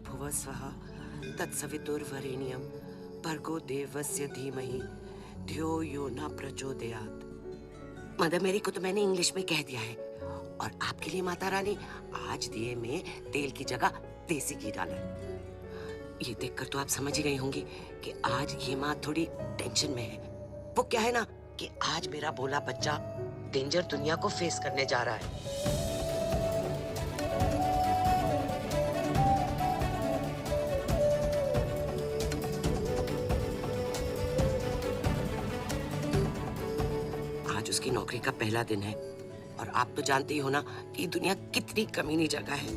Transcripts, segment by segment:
भुवः स्वः तत्सवितुर्वरेण्यं भर्गो देवस्य धीमहि धियो यो न प्रचोदयात्। मदर मेरी को तो मैंने इंग्लिश में कह दिया है, और आपके लिए माता रानी आज दिए में तेल की जगह देसी घी डाला है। ये देखकर तो आप समझ ही गई होंगी कि आज ये माँ थोड़ी टेंशन में है। वो क्या है ना कि आज मेरा भोला बच्चा डेंजर दुनिया को फेस करने जा रहा है। आज उसकी नौकरी का पहला दिन है, और आप तो जानते ही हो ना कि दुनिया कितनी कमीनी जगह है।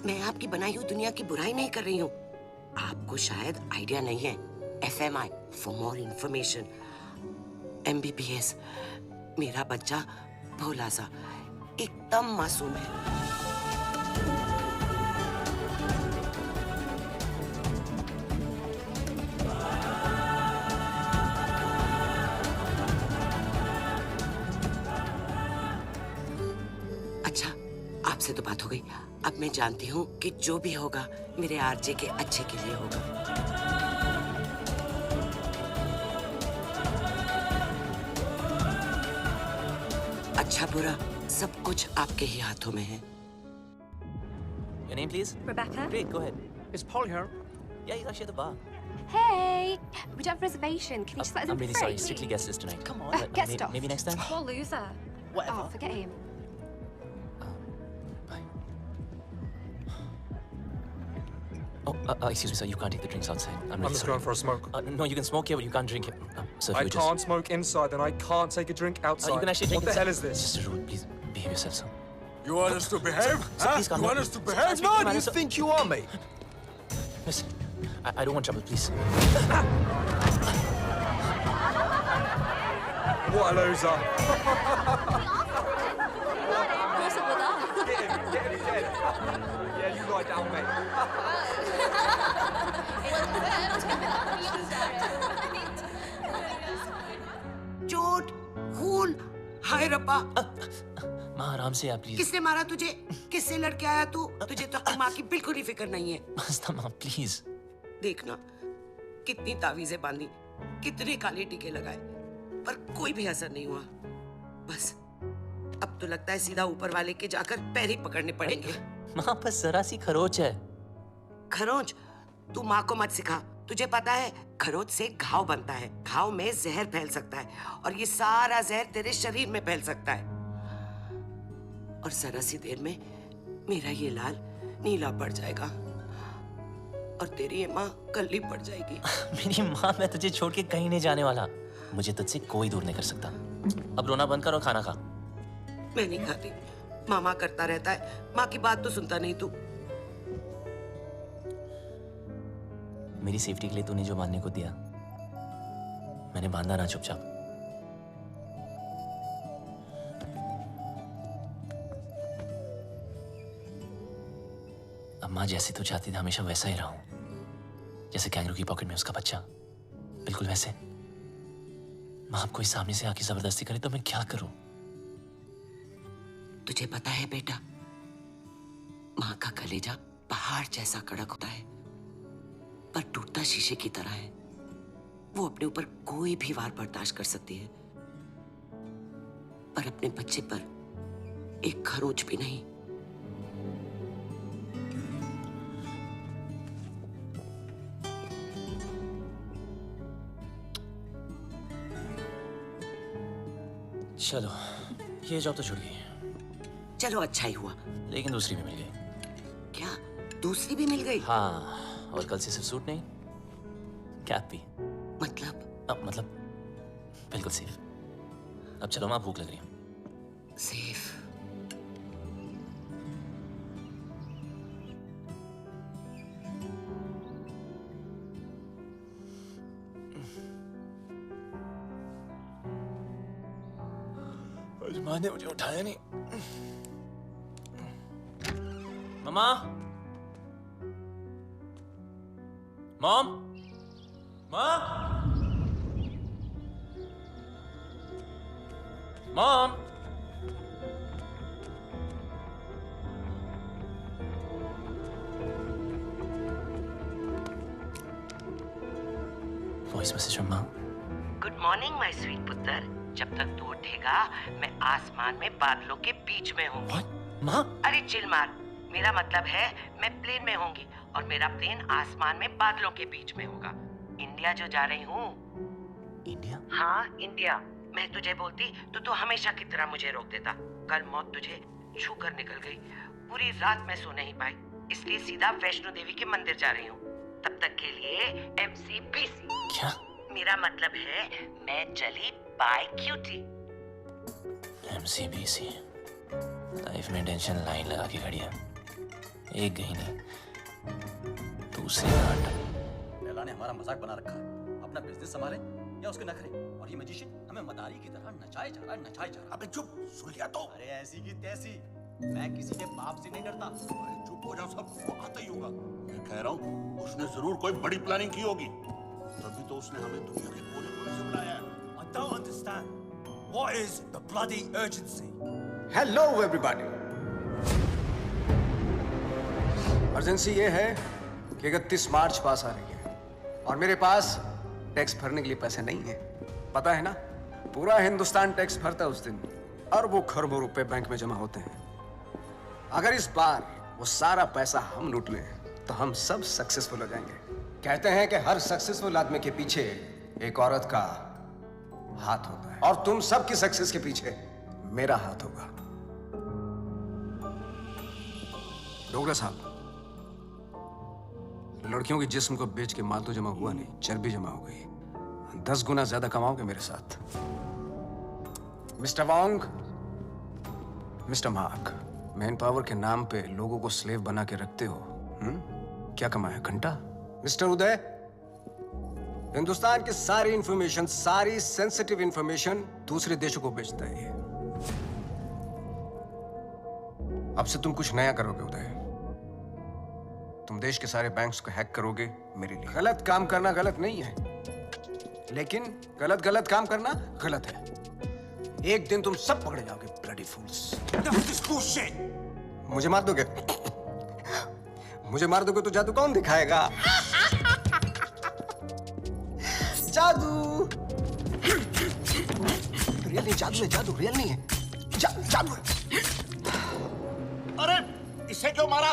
मैं आपकी बनाई हुई दुनिया की बुराई नहीं कर रही हूँ। आपको शायद आइडिया नहीं है। FMI for more information, MBBS। मेरा बच्चा भोला सा एकदम मासूम है। अच्छा, आपसे तो बात हो गई। अब मैं जानती हूँ कि जो भी होगा मेरे आरजे के अच्छे के लिए होगा। अच्छा बुरा सब कुछ आपके ही हाथों में है। Your name, please? Rebecca. Great, go ahead. Is Paul here? Yeah, he's actually at the bar. Hey, we don't have a reservation. Can you just let us in I'm really for sorry. free? Strictly guest list tonight. Come on. Get stuff. Maybe next time. Poor loser. Whatever. Oh, forget him. Bye. Oh, excuse me, sir. You can't take the drinks outside. I'm really I'm just sorry. going for a smoke. No, you can smoke here, but you can't drink it. Sir, if I you can't smoke inside, and I can't take a drink outside. You can actually drink What the hell is It's this? just a rule. Please behave yourself, sir. You want us to behave? Sir, please calm You down. want us to behave? No, Who do you sir. think you are, mate? Listen, I don't want trouble, please. What a loser. Get him dead. Yeah, you lie down, mate. चोट, खून, हाय रब्बा। माँ आराम से आप please. किसने मारा तुझे? किससे लड़के आया तू? तुझे तो अपनी माँ की बिल्कुल ही फिक्र नहीं है। मस्ता माँ प्लीज। देखना कितनी तावीजें बांधी, कितने काले टीके लगाए, पर कोई भी असर नहीं हुआ। बस अब तो लगता है सीधा ऊपर वाले के जाकर पैर ही पकड़ने पड़ेंगे। माँ बस जरा सी खरोच है। खरोंच? तू माँ को मत सिखा। तुझे पता है खरोच से घाव बनता है, घाव में जहर फैल सकता है, और ये सारा जहर तेरे शरीर में फैल सकता है, और जरा सी देर में मेरा ये लाल नीला पड़ जाएगा, और तेरी ये माँ कल्ली पड़ जाएगी। मेरी माँ, मैं तुझे छोड़ के कहीं नहीं जाने वाला। मुझे तुझसे कोई दूर नहीं कर सकता। अब रोना बंद कर और खाना खा। मैं नहीं खाती। मामा करता रहता है, माँ की बात तो सुनता नहीं तू। मेरी सेफ्टी के लिए तूने जो बांधने को दिया, मैंने बांधा ना चुपचाप। अब माँ जैसे तू चाहती थी हमेशा वैसा ही रहा हूं, जैसे कैंगरू की पॉकेट में उसका बच्चा, बिल्कुल वैसे। माँ अब कोई सामने से आके जबरदस्ती करे तो मैं क्या करूं? तुझे पता है बेटा, माँ का कलेजा पहाड़ जैसा कड़क होता है, पर टूटता शीशे की तरह है। वो अपने ऊपर कोई भी वार बर्दाश्त कर सकती है, पर अपने बच्चे पर एक खरोच भी नहीं। चलो, ये जॉब तो छूट गई। चलो अच्छा ही हुआ। लेकिन दूसरी भी मिल गई। क्या दूसरी भी मिल गई? हाँ, और कल से सिर्फ सूट नहीं, कैप भी। मतलब बिल्कुल सेफ। अब चलो माँ, भूख लग रही है। सेफ? आज माँ ने मुझे उठाया नहीं। मम्मा, मॉम, माँ, mom. Voice message from mom. Good morning my sweet पुत्र। जब तक तू उठेगा मैं आसमान में बादलों के बीच में हूँ। माँ? अरे चिल मार, मेरा मतलब है मैं प्लेन में होंगी और मेरा प्लेन आसमान में बादलों के बीच में होगा। इंडिया जो जा रही हूँ। इंडिया? हाँ इंडिया। मैं तुझे बोलती तो तू हमेशा की तरह मुझे रोक देता। कल मौत तुझे छू कर निकल गई। पूरी रात मैं सो नहीं पाई, इसलिए सीधा वैष्णो देवी के मंदिर जा रही हूँ। तब तक के लिए MCBC। क्या? मेरा मतलब है मैं चली बाय क्यूटी। MCBC। लाइफ में टेंशन लाइन लगा के खड़ी है। एक गई नहीं, दूसरी घाट। लैला ने हमारा मजाक बना रखा है। अपना बिजनेस संभाले या उसके नखरे। और ये मैजिशियन हमें मदारी की तरह नचाए जा रहा। अबे चुप, सुन लिया तो। अरे ऐसी की तैसी, मैं किसी के बाप से नहीं डरता। चुप हो जाओ, सबको आता ही होगा। मैं कह रहा हूँ उसने जरूर कोई बड़ी प्लानिंग की होगी, तभी तो उसने हमें दुनिया के कोने-कोने से बुलाया है। I don't understand. What is the bloody urgency? Hello everybody. Urgency ये है कि 31 मार्च पास आ रही है और मेरे पास टैक्स भरने के लिए पैसे नहीं है। पता है ना, पूरा हिंदुस्तान टैक्स भरता है उस दिन। अरबों खरबों रुपए बैंक में जमा होते हैं। अगर इस बार वो सारा पैसा हम लूट लें तो हम सब सक्सेसफुल हो जाएंगे। कहते हैं कि हर सक्सेसफुल आदमी के पीछे एक औरत का हाथ होता है और तुम सबकी सक्सेस के पीछे मेरा हाथ होगा। डोगरा साहब, लड़कियों के जिस्म को बेच के माल तो जमा हुआ नहीं, चर्बी जमा हो गई। 10 गुना ज्यादा कमाओगे मेरे साथ। Mister Wong, mister mark, man power के नाम पे लोगों को स्लेव बना के रखते हो। क्या कमाया? घंटा। मिस्टर उदय, हिंदुस्तान की सारी इंफॉर्मेशन, सारी सेंसिटिव इंफॉर्मेशन दूसरे देशों को बेचता है ये। अब से तुम कुछ नया करोगे उदय। तुम देश के सारे बैंक्स को हैक करोगे मेरे लिए। गलत काम करना गलत नहीं है, लेकिन गलत काम करना गलत है। एक दिन तुम सब पकड़े जाओगे, ब्लडी फूल्स। मुझे मार दोगे? मुझे मार दोगे तो जादू कौन दिखाएगा? जादू रियल नहीं, जादू है, जादू रियल नहीं है, जादू है। अरे इसे क्यों मारा?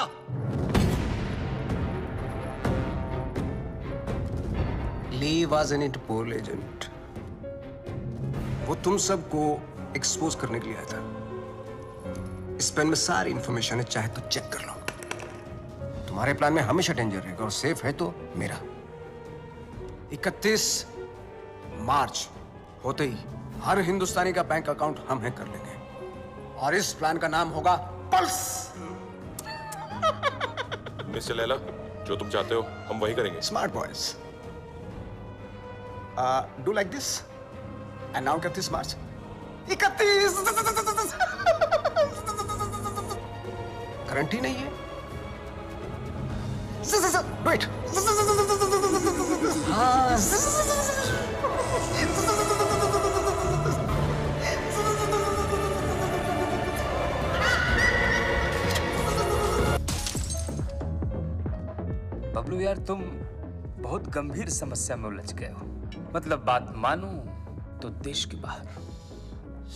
ली वाज एन इंटरपोल एजेंट। वो तुम सबको एक्सपोज करने के लिए आया था। इस पेन में सारी इंफॉर्मेशन है, चाहे तो चेक कर लो। तुम्हारे प्लान में हमेशा डेंजर रहेगा और सेफ है तो मेरा। 31 मार्च होते ही हर हिंदुस्तानी का बैंक अकाउंट हम हैक कर लेंगे और इस प्लान का नाम होगा पल्स। मिस्टर लैला, जो तुम चाहते हो हम वही करेंगे। Smart boys, do like this and now 31 March. 31 guarantee नहीं है। वेट, बबलू यार, तुम बहुत गंभीर समस्या में उलझ गए हो। मतलब बात मानो तो देश के बाहर,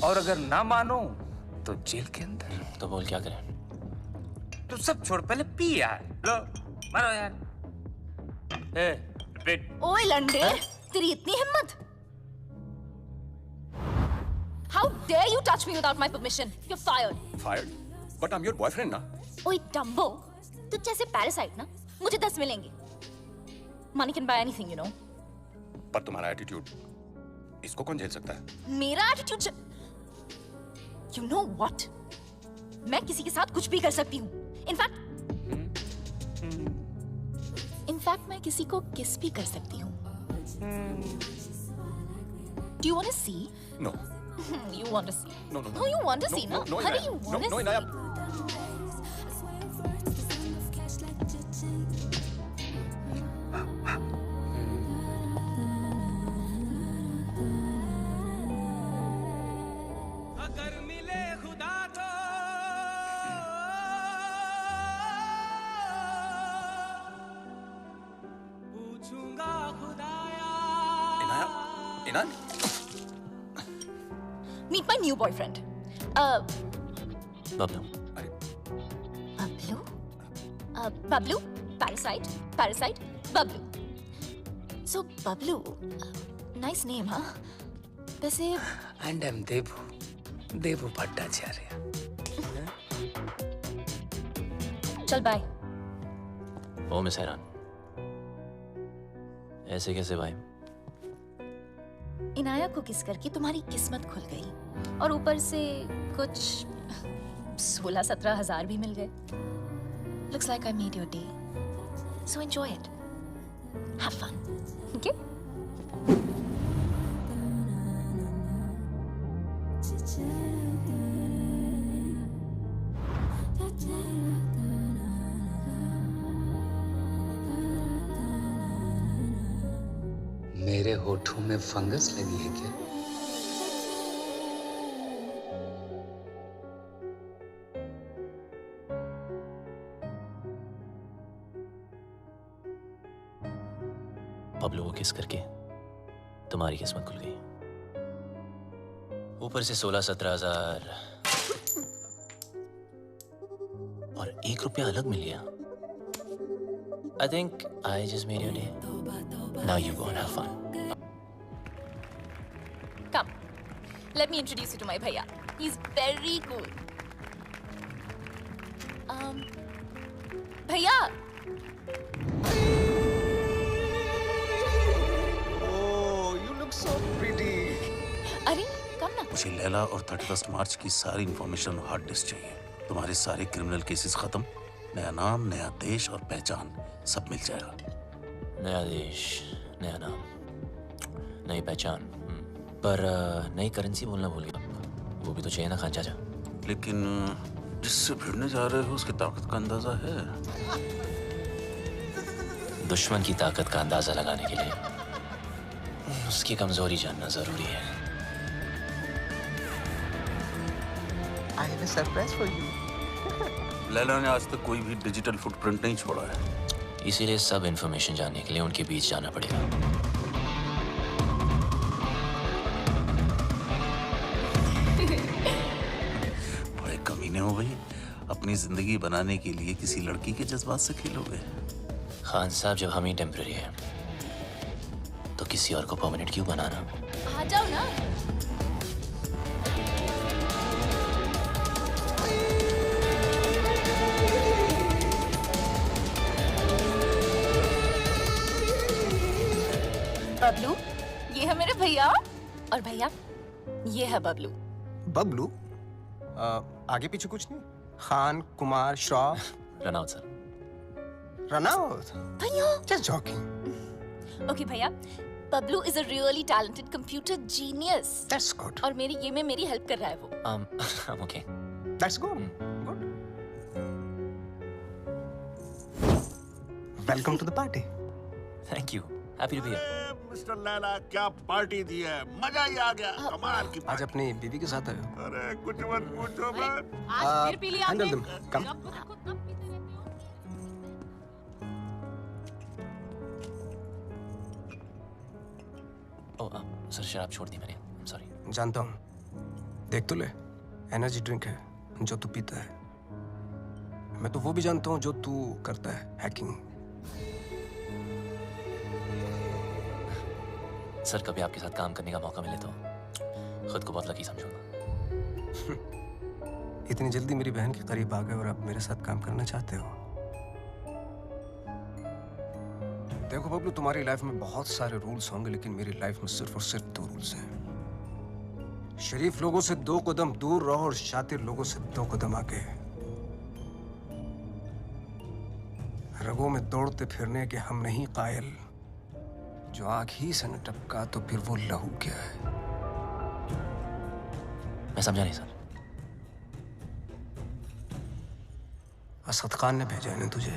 और अगर ना मानो तो जेल के अंदर। तो बोल क्या करें? तू सब छोड़, पहले पी यार। लो मारो यार। वेट। ओए लंडे, तेरी इतनी हिम्मत? How dare you touch me without my permission? You're fired. Fired? But I'm your boyfriend ना। ओए डम्बो, तुझ जैसे पैरासाइट ना मुझे 10 मिलेंगे। Money can buy anything, you know. पर तुम्हारा एटीट्यूड, इसको कौन झेल सकता है? मेरा एटीट्यूड? You know what? मैं किसी के साथ कुछ भी कर सकती हूँ। इनफैक्ट मैं किसी को किस भी कर सकती हूँ। Do you want to see? No. You want to see? No, no, no. No, you want to No, see, no, no? no, Hurry, Inaya. you want to No, see? Inaya. Done? Meet my new boyfriend. Bablu, Bablu? Bablu? Parasite? Parasite? Bablu. So, Bablu. Nice name, huh? वैसे And I'm Devu. Devu Bhattacharya. चल bye. ओ miss हैरान, ऐसे कैसे भाई? इनाया को किस करके तुम्हारी किस्मत खुल गई और ऊपर से कुछ 16-17 हजार भी मिल गए. Looks like I made your day. So enjoy it. Have fun. Okay? मेरे होठों में फंगस लगी है क्या? बबलू को किस करके तुम्हारी किस्मत खुल गई, ऊपर से 16-17 हजार और ₹1 अलग मिल गया. I think I just made your day. Now you go and have fun. Come. Let me introduce you to my bhaiya. He's very cool. Bhaiya. Oh, you look so pretty. अरे come ना. मुझे लैला और 31 मार्च की सारी information और hard disk चाहिए. तुम्हारे सारे क्रिमिनल केसेस खत्म, नया नाम, नया देश और पहचान सब मिल जाएगा. नया देश, नया नाम, नई पहचान, पर नई करेंसी बोलना भूल गया. वो भी तो चाहिए ना खान चाचा. लेकिन जिससे भिड़ने जा रहे हो उसकी ताकत का अंदाजा है? दुश्मन की ताकत का अंदाजा लगाने के लिए उसकी कमजोरी जानना जरूरी है. I have a surprise for you. Laila ने आज तक कोई भी डिजिटल फुटप्रिंट नहीं छोड़ा है. इसीलिए सब इंफॉर्मेशन जानने के लिए उनके बीच जाना पड़ेगा. बड़े कमीने हो भाई, अपनी जिंदगी बनाने के लिए किसी लड़की के जज्बात से खेलोगे. खान साहब, जब हम ही टेम्पररी हैं तो किसी और को परमानेंट क्यों बनाना? आ जाओ ना. बबलू, ये है मेरे भैया और भैया ये है बबलू. बबलू? आगे पीछे कुछ नहीं? Khan, Kumar, Shroff, run out sir. Run out? भैया. Just joking. ओके भैया, Bablu is a really talented computer genius. That's good. और मेरी ये में मेरी हेल्प कर रहा है वो. I'm okay. That's good. Good. Welcome to the party. Thank you. Happy to be here. Mister Laila, क्या पार्टी दी है, मजा ही आ गया. कमाल की आज अपनी बीवी के साथ आए हो? अरे कुछ मत पूछो मत. आज फिर पी लिया Handle आपने? them. Come. जब देखो तब पीते रहते हो. ओह सर, शराब छोड़ दी मैंने. I'm sorry. जानता हूँ. देख तो ले, एनर्जी ड्रिंक है जो तू पीता है. मैं तो वो भी जानता हूँ जो तू करता है, हैकिंग. सर, कभी आपके साथ काम करने का मौका मिले तो खुद को बहुत लकी समझूंगा. इतनी जल्दी मेरी बहन के करीब आ गए और आप मेरे साथ काम करना चाहते हो? देखो बबलू, तुम्हारी लाइफ में बहुत सारे रूल्स होंगे, लेकिन मेरी लाइफ में सिर्फ और सिर्फ 2 रूल्स हैं. शरीफ लोगों से 2 कदम दूर रहो और शातिर लोगों से 2 कदम आगे. रगों में दौड़ते फिरने के हम नहीं कायल. जो आँख ही से न टपका तो फिर वो लहू क्या है? मैं समझा नहीं सर. असद खान ने भेजा है ना तुझे?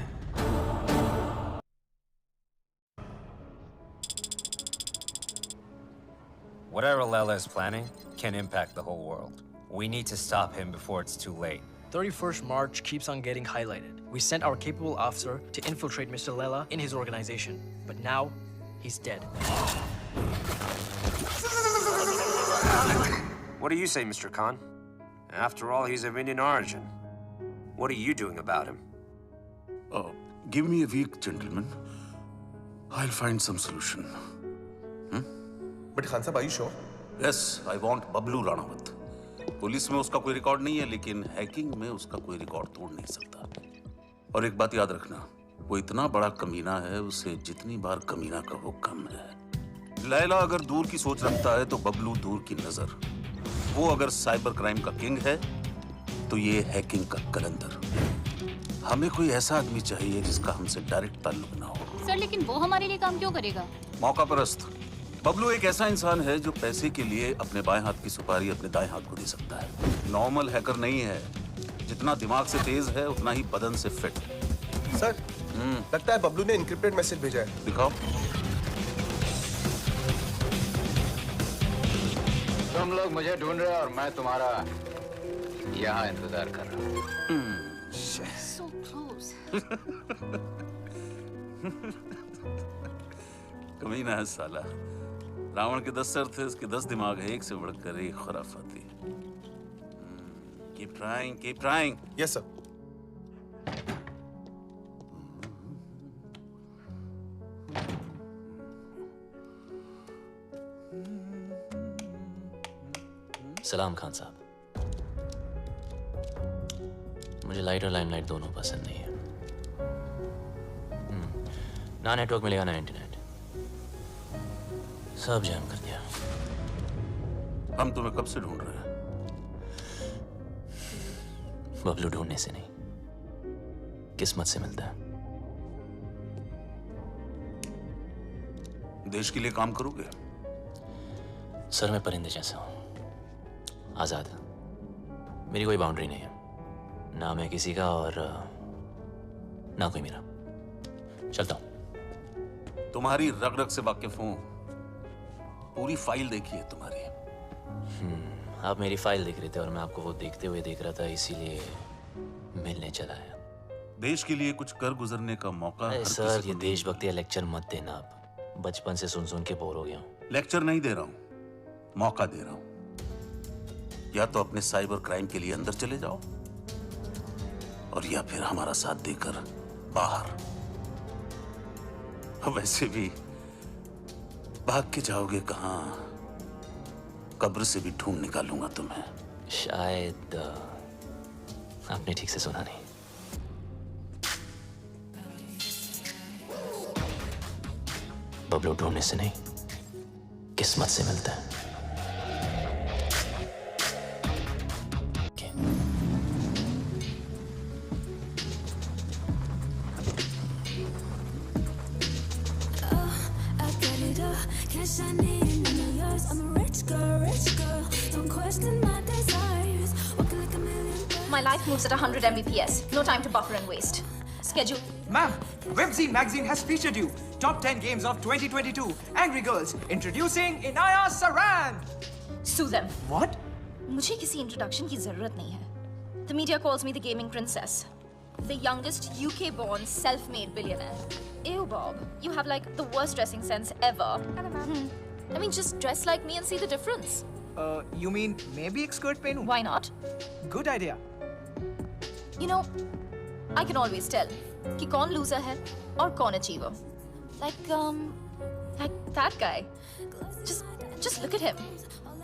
Whatever Lela is planning can impact the whole world. We need to stop him before it's too late. 31st March keeps on getting highlighted. We sent our capable officer to infiltrate Mr. Lela in his organization, but now he's dead. What do you say, Mr. Khan? After all, he's of Indian origin. What are you doing about him? Give me a week, gentlemen. I'll find some solution. But Khan Sahib, are you sure? Yes, I want Bablu Ranawat. Police में उसका कोई record नहीं है, लेकिन hacking में उसका कोई record तोड़ नहीं सकता। और एक बात याद रखना, वो इतना बड़ा कमीना है, उसे जितनी बार कमीना कहो कम है। लैला अगर दूर की सोच रखता है तो बबलू दूर की नजर। वो अगर साइबर क्राइम का किंग है तो ये हैकिंग का कलंदर। हमें कोई ऐसा आदमी चाहिए जिसका हमसे डायरेक्ट ताल्लुक ना हो। सर लेकिन वो हमारे लिए काम क्यों करेगा? मौका परस्त। बबलू एक ऐसा इंसान है जो पैसे के लिए अपने बाएं हाथ की सुपारी अपने दाएं हाथ को दे सकता है। नॉर्मल हैकर नहीं है, जितना दिमाग से तेज है उतना ही बदन से फिट। सर, लगता है बबलू ने इनक्रिप्टेड मैसेज भेजा है। दिखाओ। तुम लोग मुझे ढूंढ रहे हो और मैं तुम्हारा यहाँ इंतजार कर रहा हूँ। So close. कमीना है साला। रावण के 10 सर थे, उसके 10 दिमाग है, एक से बढ़कर एक खुराफाती। Keep trying, keep trying. Yes, sir. सलाम खान साहब। मुझे लाइट और लाइमलाइट दोनों पसंद नहीं है। ना नेटवर्क मिलेगा ना इंटरनेट, सब जैम कर दिया। हम तुम्हें कब से ढूंढ रहे हैं? बबलू ढूंढने से नहीं, किस्मत से मिलता है। देश के लिए काम करोगे? सर मैं परिंदे जैसा हूं, आजाद। मेरी कोई बाउंड्री नहीं है, ना मैं किसी का और ना कोई मेरा। चलता हूं। तुम्हारी रग रग से वाकिफ हूं, पूरी फाइल देखी है तुम्हारी। आप मेरी फाइल देख रहे थे और मैं आपको वो देखते हुए देख रहा था, इसीलिए मिलने चला आया। देश के लिए कुछ कर गुजरने का मौका। सर ये देशभक्ति का लेक्चर मत देना। आप बचपन से सुन सुन के बोर हो गया हूं। लेक्चर नहीं दे रहा हूं, मौका दे रहा हूं। या तो अपने साइबर क्राइम के लिए अंदर चले जाओ और या फिर हमारा साथ देकर बाहर। वैसे भी भाग के जाओगे कहां? कब्र से भी ढूंढ निकालूंगा तुम्हें। शायद आपने ठीक से सुना नहीं। बबलू ढूंढने से नहीं, किस्मत से मिलता है। My life moves at 100 Mbps. No time to buffer and waste. Schedule. Ma'am, WebZ magazine has featured you. Top 10 games of 2022. Angry Girls. Introducing Inaya Saran. Sue them. What? मुझे किसी introduction की जरूरत नहीं है. The media calls me the gaming princess. The youngest UK-born self-made billionaire. Ew, Bob. You have like the worst dressing sense ever. Hello, ma'am. I mean, just dress like me and see the difference. You mean maybe एक skirt पहनूं? Why not? Good idea. You know, I can always tell कि कौन loser है और कौन achiever. Like that guy. Just look at him.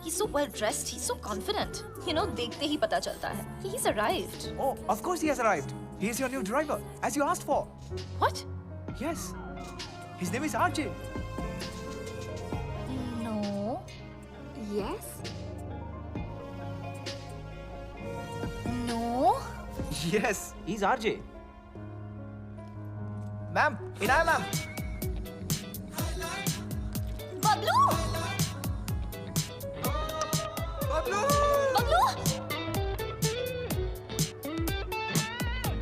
He's so well dressed. He's so confident. You know, देखते ही पता चलता है. He's arrived. Oh, of course he has arrived. He is your new driver, as you asked for. What? Yes. His name is RJ. No. Yes? No. Yes, he's RJ. Ma'am, Inaya ma'am. Bablu! Bablu! Bablu!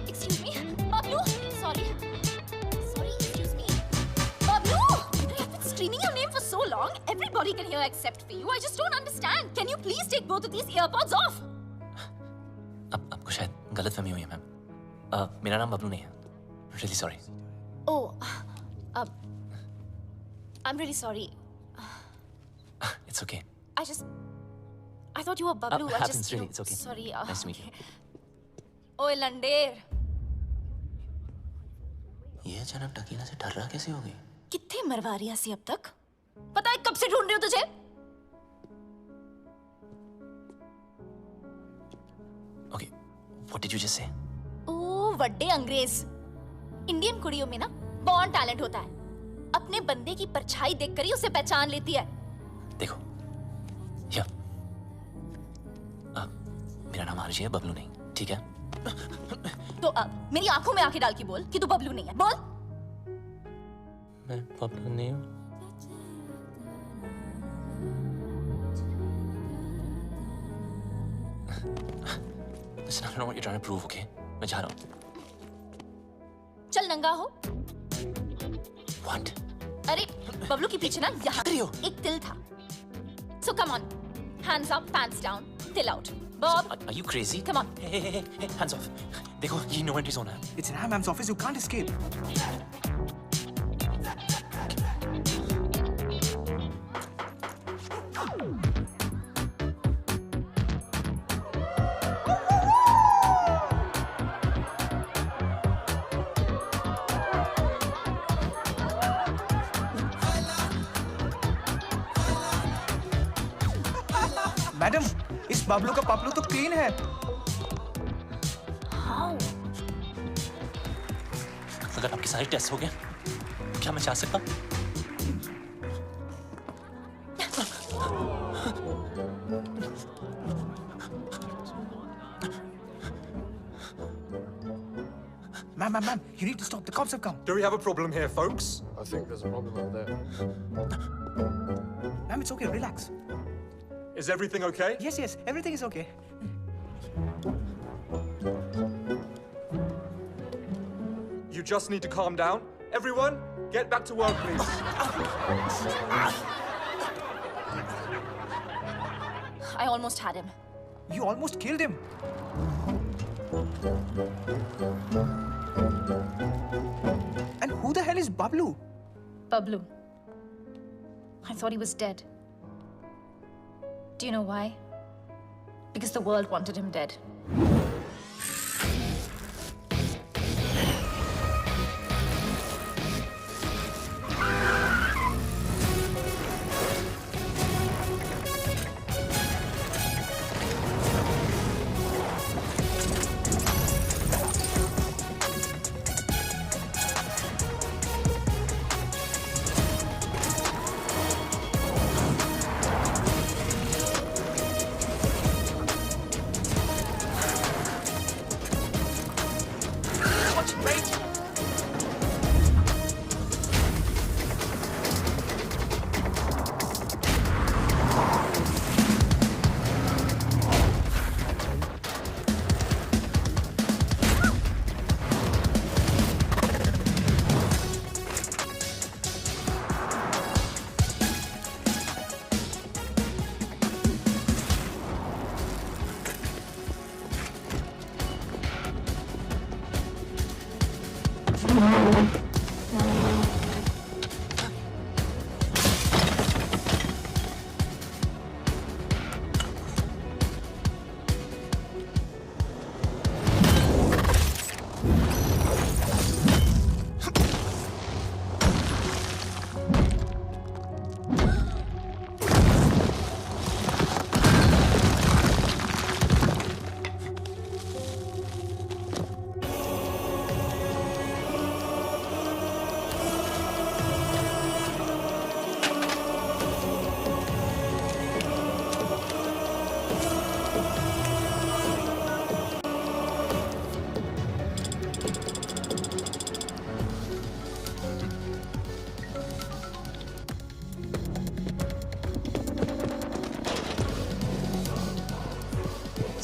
Excuse me, Bablu. Sorry, excuse me. Bablu! I've been screaming your name for so long. Everybody can hear except for you. I just don't understand. Can you please take both of these earpods off? आपको शायद गलतफहमी हुई है ma'am. मेरा नाम बबलू नहीं है। Really sorry. Oh, I'm really sorry. It's okay. I just I thought you were Bablu. I happens just really. It's okay. Sorry. Nice to meet you. ओए लंडेर, ये अचानक टकीला से ठर्रा कैसे हो गई? कितने मरवा रही सी अब तक? पता है कब से ढूंढ रही हूँ तुझे? Okay, what did you just say? ओ वड्डे अंग्रेज। इंडियन कुड़ियों में ना बॉर्न टैलेंट होता है। अपने बंदे की परछाई देखकर ही उसे पहचान लेती है। देखो, या मेरा नाम आरजी है, बबलू नहीं, ठीक है? तो अब मेरी आंखों में आंखें डाल के बोल कि तू बबलू नहीं है। बोल। मैं बबलू नहीं हूँ। Listen, I don't know what you're trying to prove, okay? मैं जा रहा हूँ। चल नंगा हो। What? अरे बबलू के पीछे ना यहाँ एक तिल था। So come on, hands up, pants down, till out. Bob, Are you crazy? come on. Hey, hands off. देखो, ये no entry zone है। It's Rahman's office. You can't escape. Madam, इस बबलू का पपलू तो क्लीन है। अगर आपके सारे टेस्ट हो गए, क्या मैं जा सकता? Ma'am, you need to stop. The cops have come. Do we have a problem here, folks? I think there's a problem over there. Ma'am, it's okay. Relax. Is everything okay? Yes, everything is okay. You just need to calm down. Everyone, get back to work, please. I almost had him. You almost killed him. And who the hell is Bablu? Bablu. I thought he was dead. Do you know why? Because the world wanted him dead.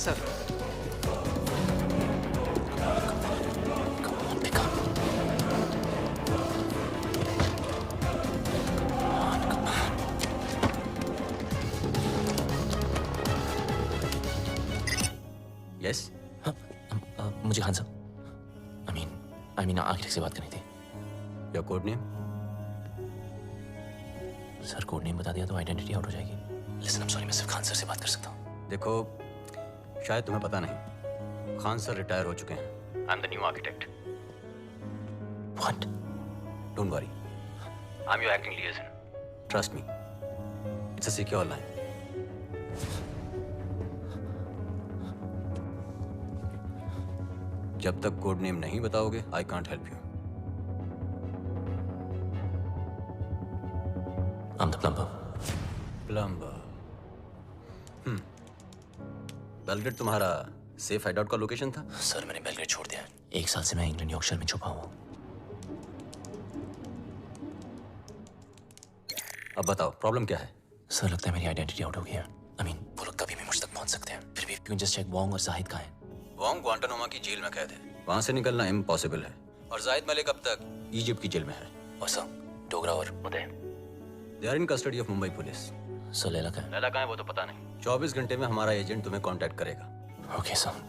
Sir. Yes? मुझे खान साहब I mean architect से बात करनी थी। Your code name? Sir code name बता दिया तो identity out हो जाएगी। Listen, I'm sorry, मैं सिर्फ खान सर से बात कर सकता हूँ। देखो, शायद तुम्हें पता नहीं, खान सर रिटायर हो चुके हैं। I am the new architect. What? Don't worry. I'm your acting liaison. Trust me. It's a secure line. जब तक कोड नेम नहीं बताओगे, I can't help you. I'm the plumber. Plumber. Belgrade तुम्हारा safe hideout का location था? Sir मैंने Belgrade छोड़ दिया है। 1 साल से मैं इंग्लैंड यॉर्कशायर में छुपा हुआ हूँ। अब बताओ, प्रॉब्लम क्या है? सर लगता है मेरी आइडेंटिटी आउट हो गई है। I mean, वो लोग कभी भी मुझ तक पहुंच सकते हैं। फिर भी you can just check Wong और जाहिद कहाँ हैं? वोंग ग्वांटानामो की जेल में कैद है। वहां से निकलना इम्पॉसिबल है। और जाहिद मलिक अब तक इजिप्ट की जेल में है। और सर डोगरा और Uday? They are in custody of Mumbai police. Sir Laila कहाँ है? लैला कहाँ है वो तो पता नहीं। 24 घंटे में हमारा एजेंट तुम्हें कांटेक्ट करेगा। Okay sir.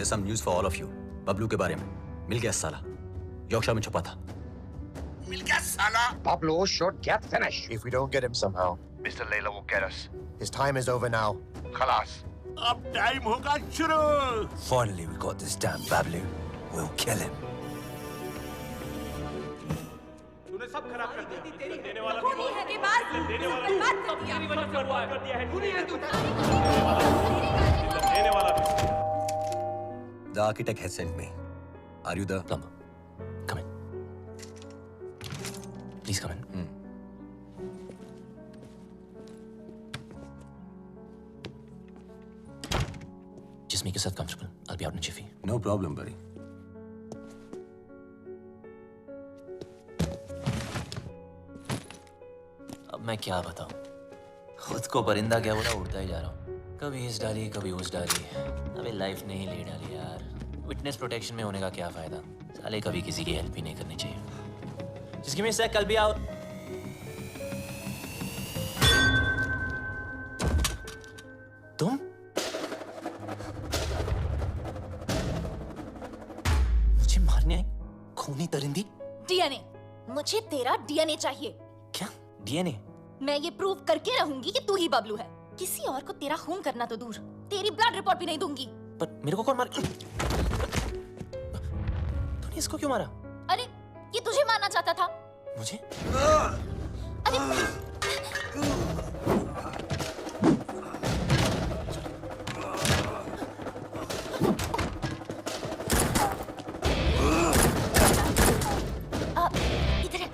Some news for all of you. Bablu के बारे में। मिल गया साला। यॉर्कशायर में छुपा था। मिल गया साला। Pablo should get finished. If we don't get him somehow, Mr. Layla will get us. his time is over now. खलास। अब टाइम होगा शुरू। Finally, we got this damn Bablu. We'll kill him. तूने सब खराब कर दिया। देने वाला खूनी है बेबास, देने वाला बर्बाद कर दिया। तेरी वजह से बर्बाद कर दिया है। खूनी है तू। देने वाला भी। The architect has sent me. Are you the plumber? Come in. Please come in. Just make yourself comfortable. I'll be out in a jiffy. No problem, buddy. अब मैं क्या बताऊं? खुद को परिंदा क्या बोला, उड़ता ही जा रहा हूँ। कभी इस डाली कभी उस डाली। अबे लाइफ ने ही ले डाली यार। विटनेस प्रोटेक्शन में होने का क्या फायदा? साले कभी किसी की हेल्प ही नहीं करनी चाहिए। Just give me a sec, I'll be out. तुम? मुझे मारने आई? खूनी दरिंदी? डीएनए। मुझे तेरा डीएनए चाहिए। क्या? डीएनए? मैं ये प्रूव करके रहूंगी कि तू ही बबलू है। किसी और को तेरा खून करना तो दूर, तेरी ब्लड रिपोर्ट भी नहीं दूंगी। पर मेरे को कौन मार? तूने इसको क्यों मारा? अरे ये तुझे मारना चाहता था। मुझे? अरे इधर है।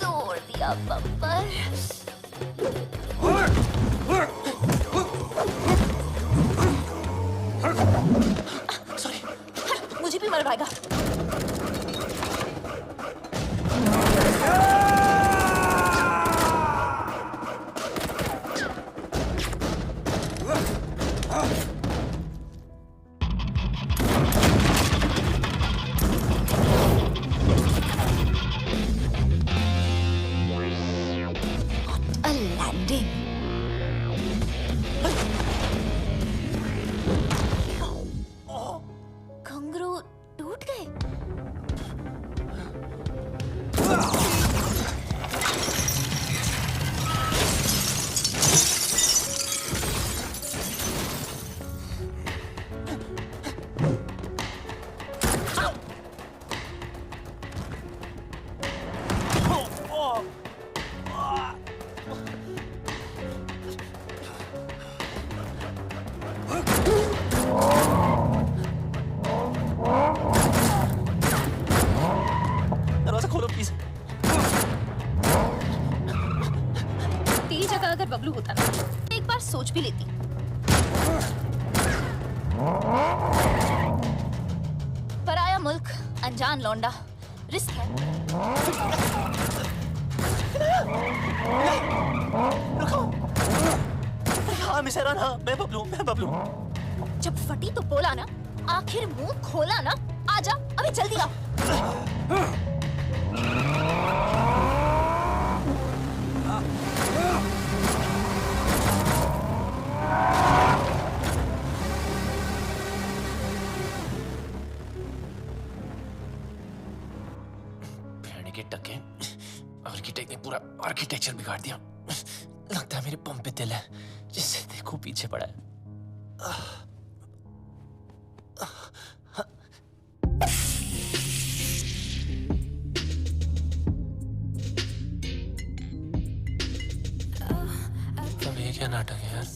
तोड़ दिया बम्पर। सॉरी। मुझे भी मरवाएगा। A landing. घुंघरू टूट गए। अगर बबलू होता ना, एक बार सोच भी लेती। पराया मुल्क, अनजान लौंडा, रिस्क है। हाँ मिस हैरान, हाँ मैं बबलू। जब फटी तो बोला ना, आखिर मुंह खोला ना, आजा अभी जल्दी आ। भेड़ने के टक्के, आर्किटेक्ट ने पूरा आर्किटेक्चर बिगाड़ दिया। लगता है मेरे पंप पे दिल है, जिससे देखो पीछे पड़ा है। अब ये क्या नाटक है यार?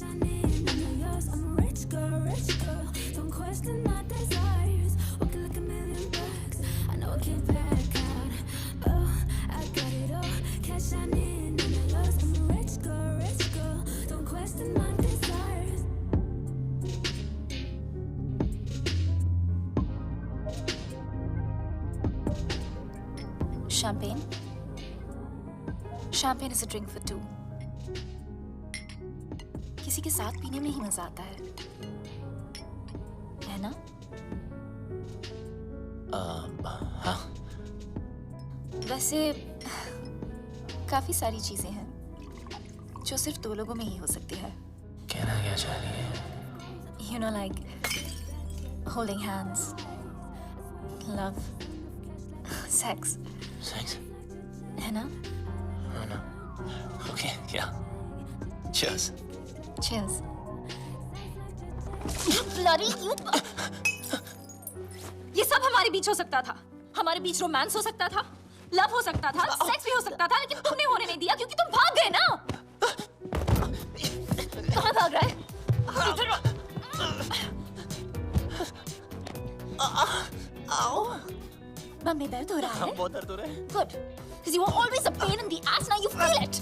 Champagne. Champagne is a drink for two. किसी के साथ पीने में ही मजा आता है ना? हाँ। वैसे काफी सारी चीजें हैं जो सिर्फ दो लोगों में ही हो सकती है। कहना क्या चाह रही है? You know, like holding hands, love, sex. Sex? है ना? हाँ ना। Okay, yeah. Cheers. Cheers. Bloody you! ये सब हमारे बीच हो सकता था। हमारे बीच रोमांस हो सकता था, लव हो सकता था, सेक्स भी हो सकता था, लेकिन तुमने होने नहीं दिया क्योंकि तुम भाग गए ना। कहाँ भाग रहा है? बम में दर्द हो रहा है? बहुत दर्द हो रहा है। Good, because you were always a pain in the ass. Now you feel it.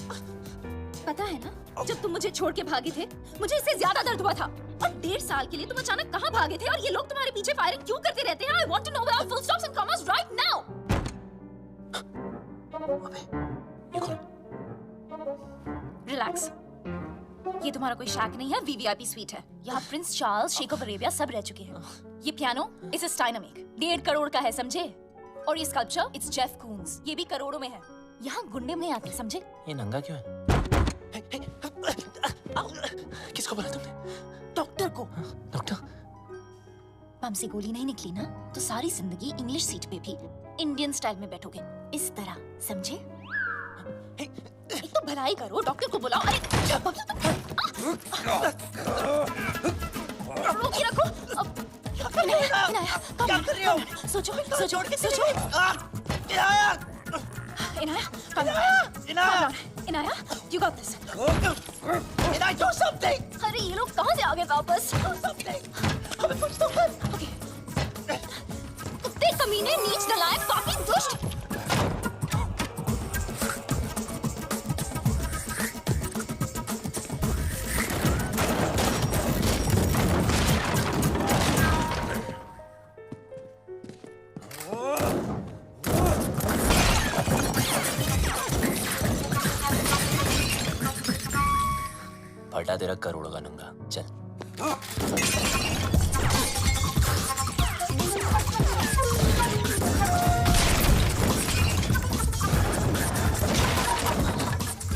पता है ना, जब तुम मुझे छोड़ के भागे थे, मुझे इससे ज्यादा दर्द हुआ था। और 1.5 साल के लिए तुम अचानक कहाँ भागे थे और ये लोग तुम्हारे पीछे फायरिंग क्यों करते रहते हैं? I want to know without full stops and commas right now. Relax. ये तुम्हारा कोई शैक नहीं है, VVIP स्वीट है। यहाँ prince Charles, sheikh of Arabia सब रह चुके हैं। ये पियानो इस स्टाइनमेक 1.5 करोड़ का है, समझे? और ये स्कल्पचर इट्स जेफ कून्स, ये भी करोड़ों में है। यहाँ गुंडे में आते, समझे? ये नंगा क्यों है? किसको बोला तुमने? डॉक्टर को। डॉक्टर? बम से गोली नहीं निकली ना, तो सारी जिंदगी इंग्लिश सीट पे भी इंडियन स्टाइल में बैठोगे, इस तरह, समझे? एक तो भलाई करो, डॉक्टर को बुलाओ। अरे रोक के रखो। इनाया, क्या कर रही हो? सोचो। Inaya, you got this. Inaya, do something. अरे ये लोग कहाँ से आ गए वापस? Do something. हमें कुछ तो कर. Okay. कुत्ते कमीने, नीच नलायक, पापी, दुष्ट. फटा तेरा करोड़ों का नंगा, चल।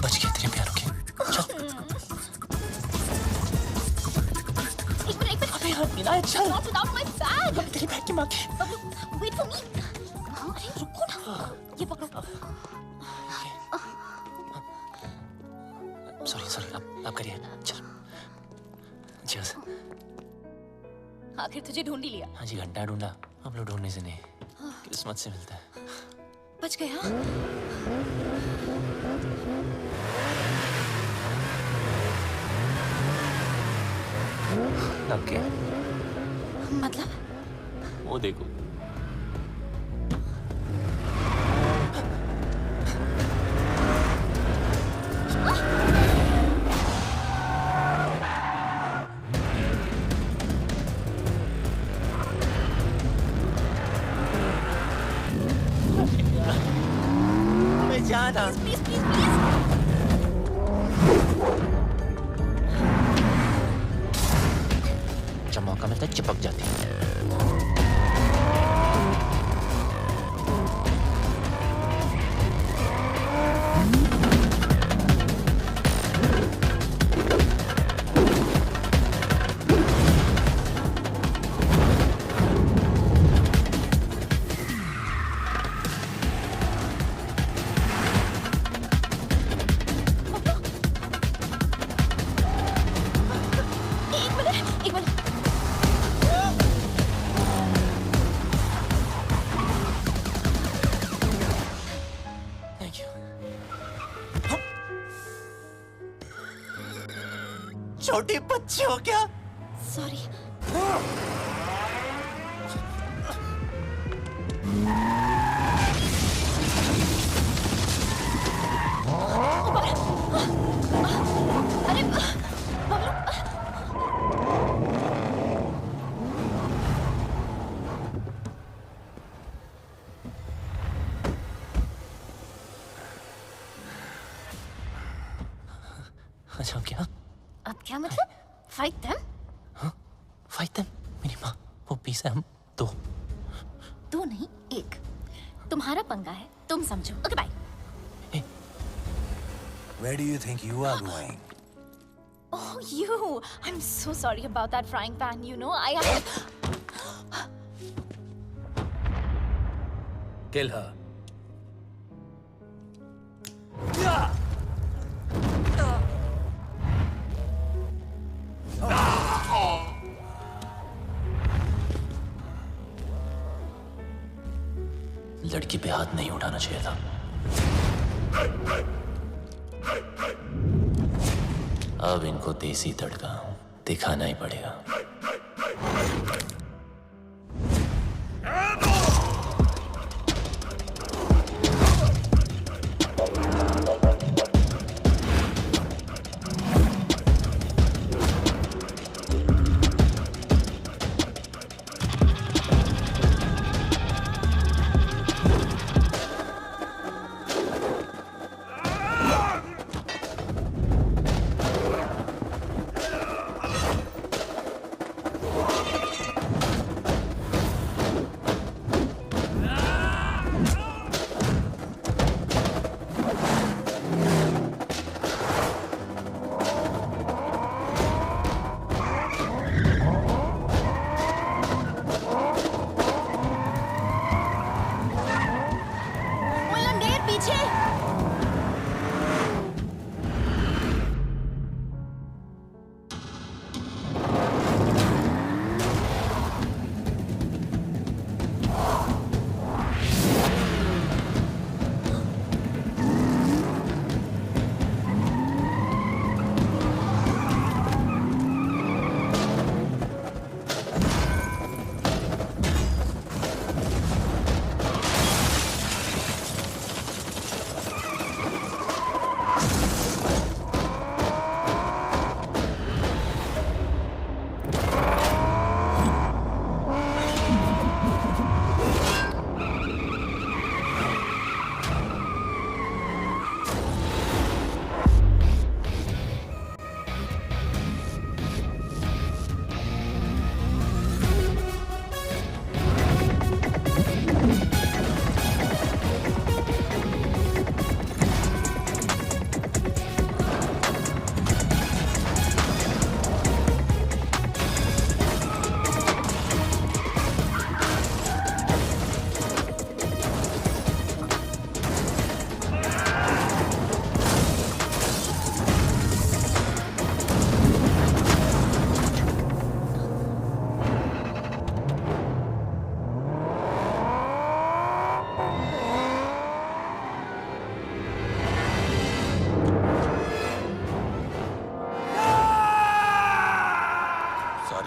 बच गया तेरे प्यारों के, चल। एक मिनट। अबे यार इनाया, चल। Not without my bag. तेरी बैग की माँ की। Wait for me. अरे रुको ना, ये पकड़ो। सॉरी, आप करिए, चल। Cheers. आखिर तुझे ढूंढ ही लिया। हाँ जी, घंटा ढूंढा, हम लोग ढूंढने से नहीं, किस्मत से मिलता है। बच गया। लग गया। मतलब? वो देखो। जाना। Please please please. जब मौका मिलता है चिपक जाती है। एक मिनट। Thank you. छोटी बच्ची हो क्या? सॉरी। अरे अच्छा क्या? अब क्या मतलब? Fight them? Fight them? मेरी माँ वो 20 है, हम 2। 2 नहीं 1। तुम्हारा पंगा है, तुम समझो। Okay bye. Where do you think you are going? Oh, you! I'm so sorry about that frying pan. You know, I have. Kill her. लड़की पे हाथ नहीं उठाना चाहिए था। अब इनको देसी तड़का दिखाना ही पड़ेगा।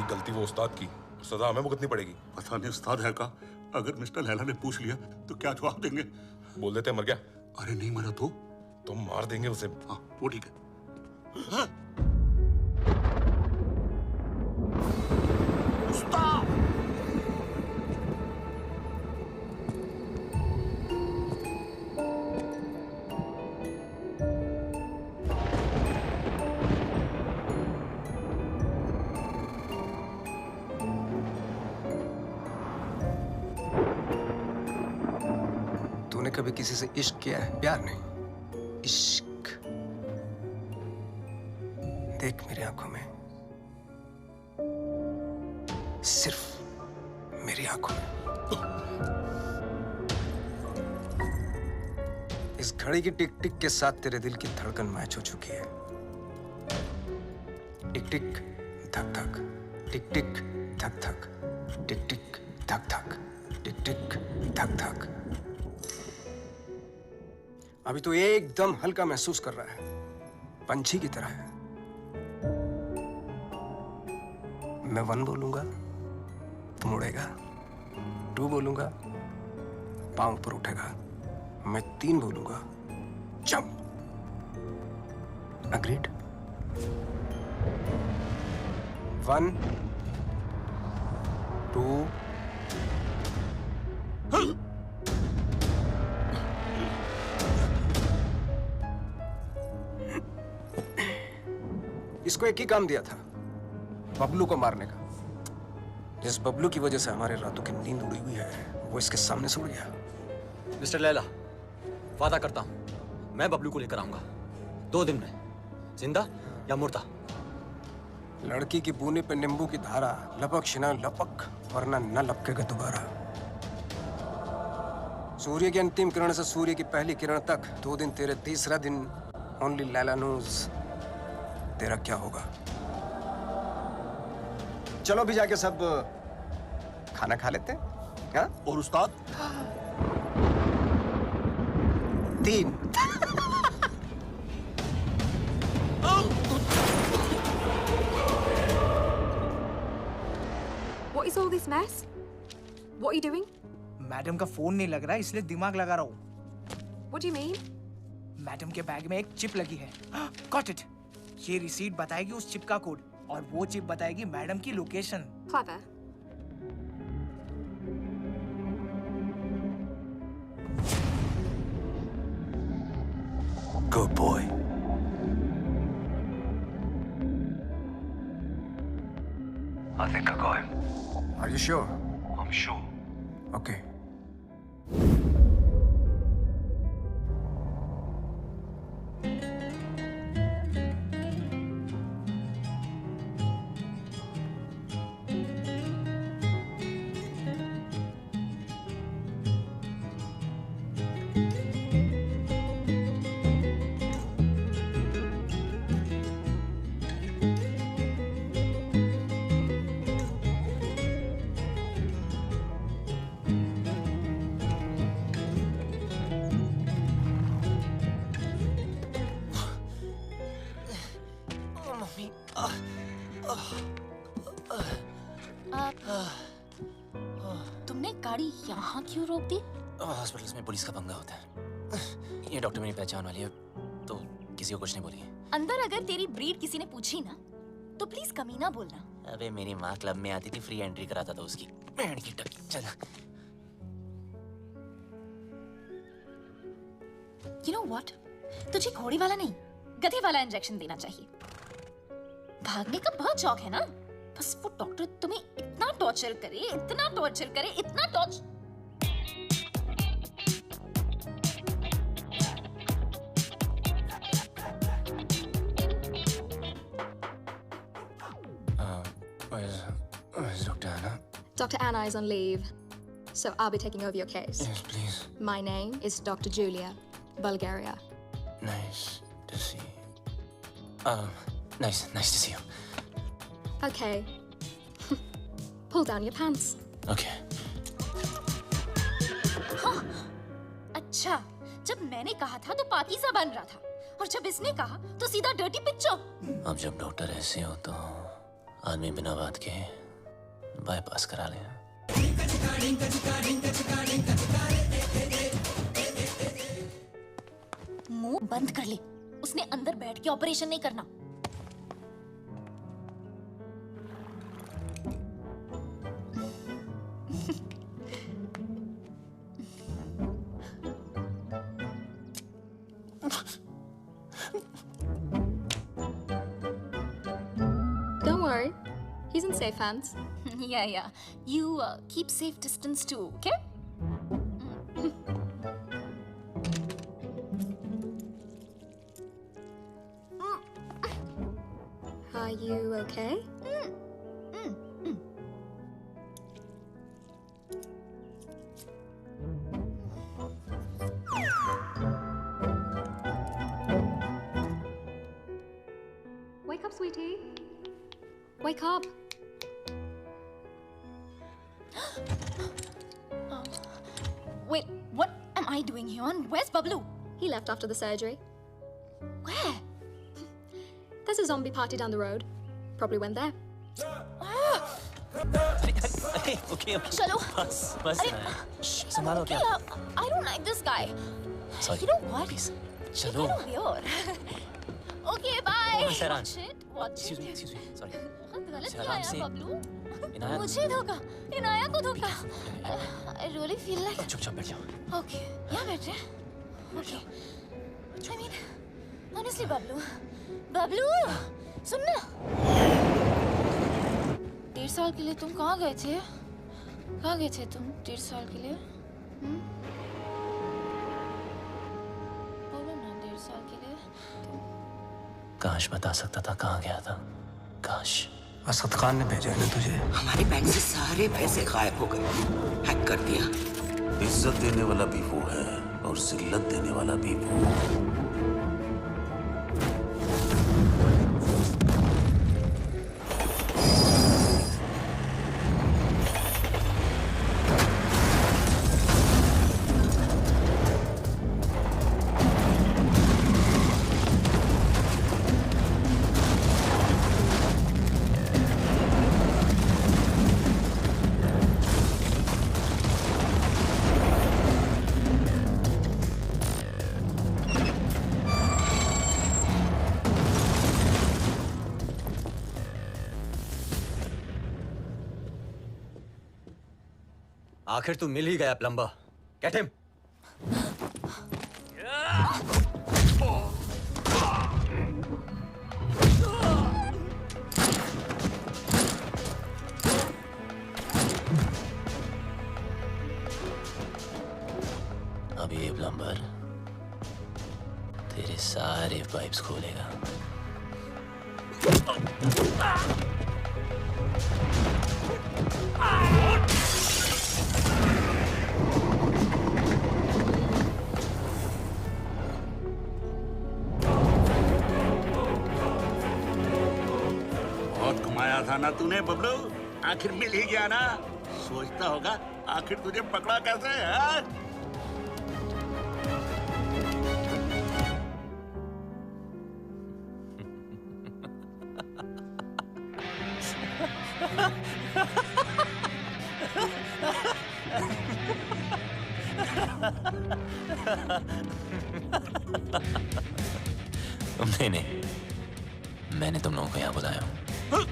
गलती वो उस्ताद की, सजा हमें भुगतनी पड़ेगी। पता नहीं उस्ताद है का, अगर मिस्टर लैला ने पूछ लिया तो क्या जवाब देंगे? बोल देते मर गया। अरे नहीं मरा तो मार देंगे उसे। हाँ वो ठीक है। हाँ। उस्ताद! कभी किसी से इश्क किया है? प्यार नहीं, इश्क। देख मेरी आंखों में, सिर्फ मेरी आंखों में। इस घड़ी की टिक टिक के साथ तेरे दिल की धड़कन मैच हो चुकी है। टिक टिक धक धक, टिक टिक धक धक, टिक टिक धक धक, टिक टिक धक धक। अभी तो एकदम हल्का महसूस कर रहा है, पंछी की तरह है। मैं 1 बोलूंगा, तुम उड़ेगा। 2 बोलूंगा, पांव ऊपर उठेगा। मैं 3 बोलूंगा, जंप। अग्रीड? 1 2 इसको एक ही काम दिया था, बबलू को मारने का। जिस बबलू की वजह से हमारे रातों की नींद उड़ी हुई है, वो इसके सामने से उड़ गया। मिस्टर लैला, वादा करता हूं मैं बबलू को लेकर आऊंगा 2 दिन में, जिंदा या मुर्दा। लड़की की बूने पे नींबू की धारा, लपक शिना लपक, वरना न लपकेगा दोबारा। सूर्य की अंतिम किरण से सूर्य की पहली किरण तक 2 दिन तेरे, तीसरा दिन ओनली लैला नोज तेरा क्या होगा। चलो भी जाके सब खाना खा लेते हैं, हाँ? और उस्ताद? 3 What is all this mess? What are you doing? Madam का फोन नहीं लग रहा, इसलिए दिमाग लगा रहा हूँ। What do you mean? Madam के बैग में एक चिप लगी है। Got it. ये रिसीट बताएगी उस चिप का कोड, और वो चिप बताएगी मैडम की location. Clever. Good boy. I think I got him. Are you sure? I'm sure. Okay. तुमने गाड़ी यहाँ क्यों रोक दी? हॉस्पिटल्स में पुलिस का पंगा होता है। ये डॉक्टर मेरी पहचान वाली है, तो किसी को कुछ नहीं बोली। अंदर अगर तेरी ब्रीड किसी ने पूछी ना, तो प्लीज कमीना बोलना। अबे मेरी माँ क्लब में आती थी, फ्री एंट्री कराता था उसकी। बैंड की टकी। चल। You know what? तुझे घोड़ी वाला नहीं, गधे वाला इंजेक्शन देना चाहिए। भागने का बहुत शौक है ना? बस वो डॉक्टर तुम्हें इतना टॉर्चर करे, इतना टॉर्चर करे, इतना torture. Where's Dr. Anna? Dr. Anna is on leave, so I'll be taking over your case. Yes, please. My name is Dr. Julia, Bulgaria. Nice to see you. Nice to see you. Okay. Pull down your pants. Okay. हाँ, अच्छा, जब मैंने कहा था तो पाकीज़ा बन रहा था, और जब इसने कहा तो सीधा डर्टी पिक्चर। अब जब डॉक्टर ऐसे हो तो आदमी बिना बात के बाईपास करा ले। मुंह बंद कर ले, उसने अंदर बैठ के ऑपरेशन नहीं करना। Don't worry, he's in safe hands. Yeah. You keep safe distance too, okay? Are you okay? Wake up, sweetie. Wake up. Wait, what am I doing here? Where's Bablu? He left after the surgery. Where? There's a zombie party down the road. Probably went there. Okay. Chalo. बस Shit, संभालो okay, क्या? I don't like this guy. Sorry. You know what? Please. You're चलो. kind of weird. Okay, bye. Oh, Sairan. Watch it. Watch it. Excuse me. Sorry. बहुत गलत Sairan, किया यार से- बबलू। इनायत। मुझे धोखा, इनाया को धोखा। I really feel like. चुपचाप बैठ जाओ. Okay, यहाँ बैठ रहे? Okay. I mean, honestly, Bablu, सुन ना। 1.5 साल के लिए तुम कहाँ गए थे? कहाँ गए थे तुम 1.5 साल के लिए? बोलो ना 1.5 साल के लिए। काश बता सकता था कहाँ गया था. काश. असद खान ने भेजा है ना तुझे? हमारे बैंक से सारे पैसे गायब हो गए, हैक कर दिया। इज्जत देने वाला भी वो है और जिल्लत देने वाला भी वो. आखिर तू मिल ही गया प्लम्बर. Get him. अब ये प्लम्बर तेरे सारे पाइप्स खोलेगा. बहुत घुमाया था ना तूने बबलू. आखिर मिल ही गया ना. सोचता होगा आखिर तुझे पकड़ा कैसे है? नहीं, मैंने तुम लोगों को यहाँ बुलाया हूँ.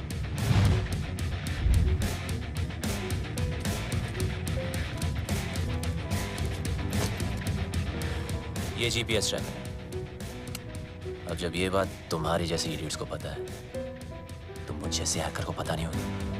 ये जीपीएस ट्रैकर है. अब जब ये बात तुम्हारी जैसे इडियट्स को पता है, तो मुझ जैसे हैकर को पता नहीं होगी.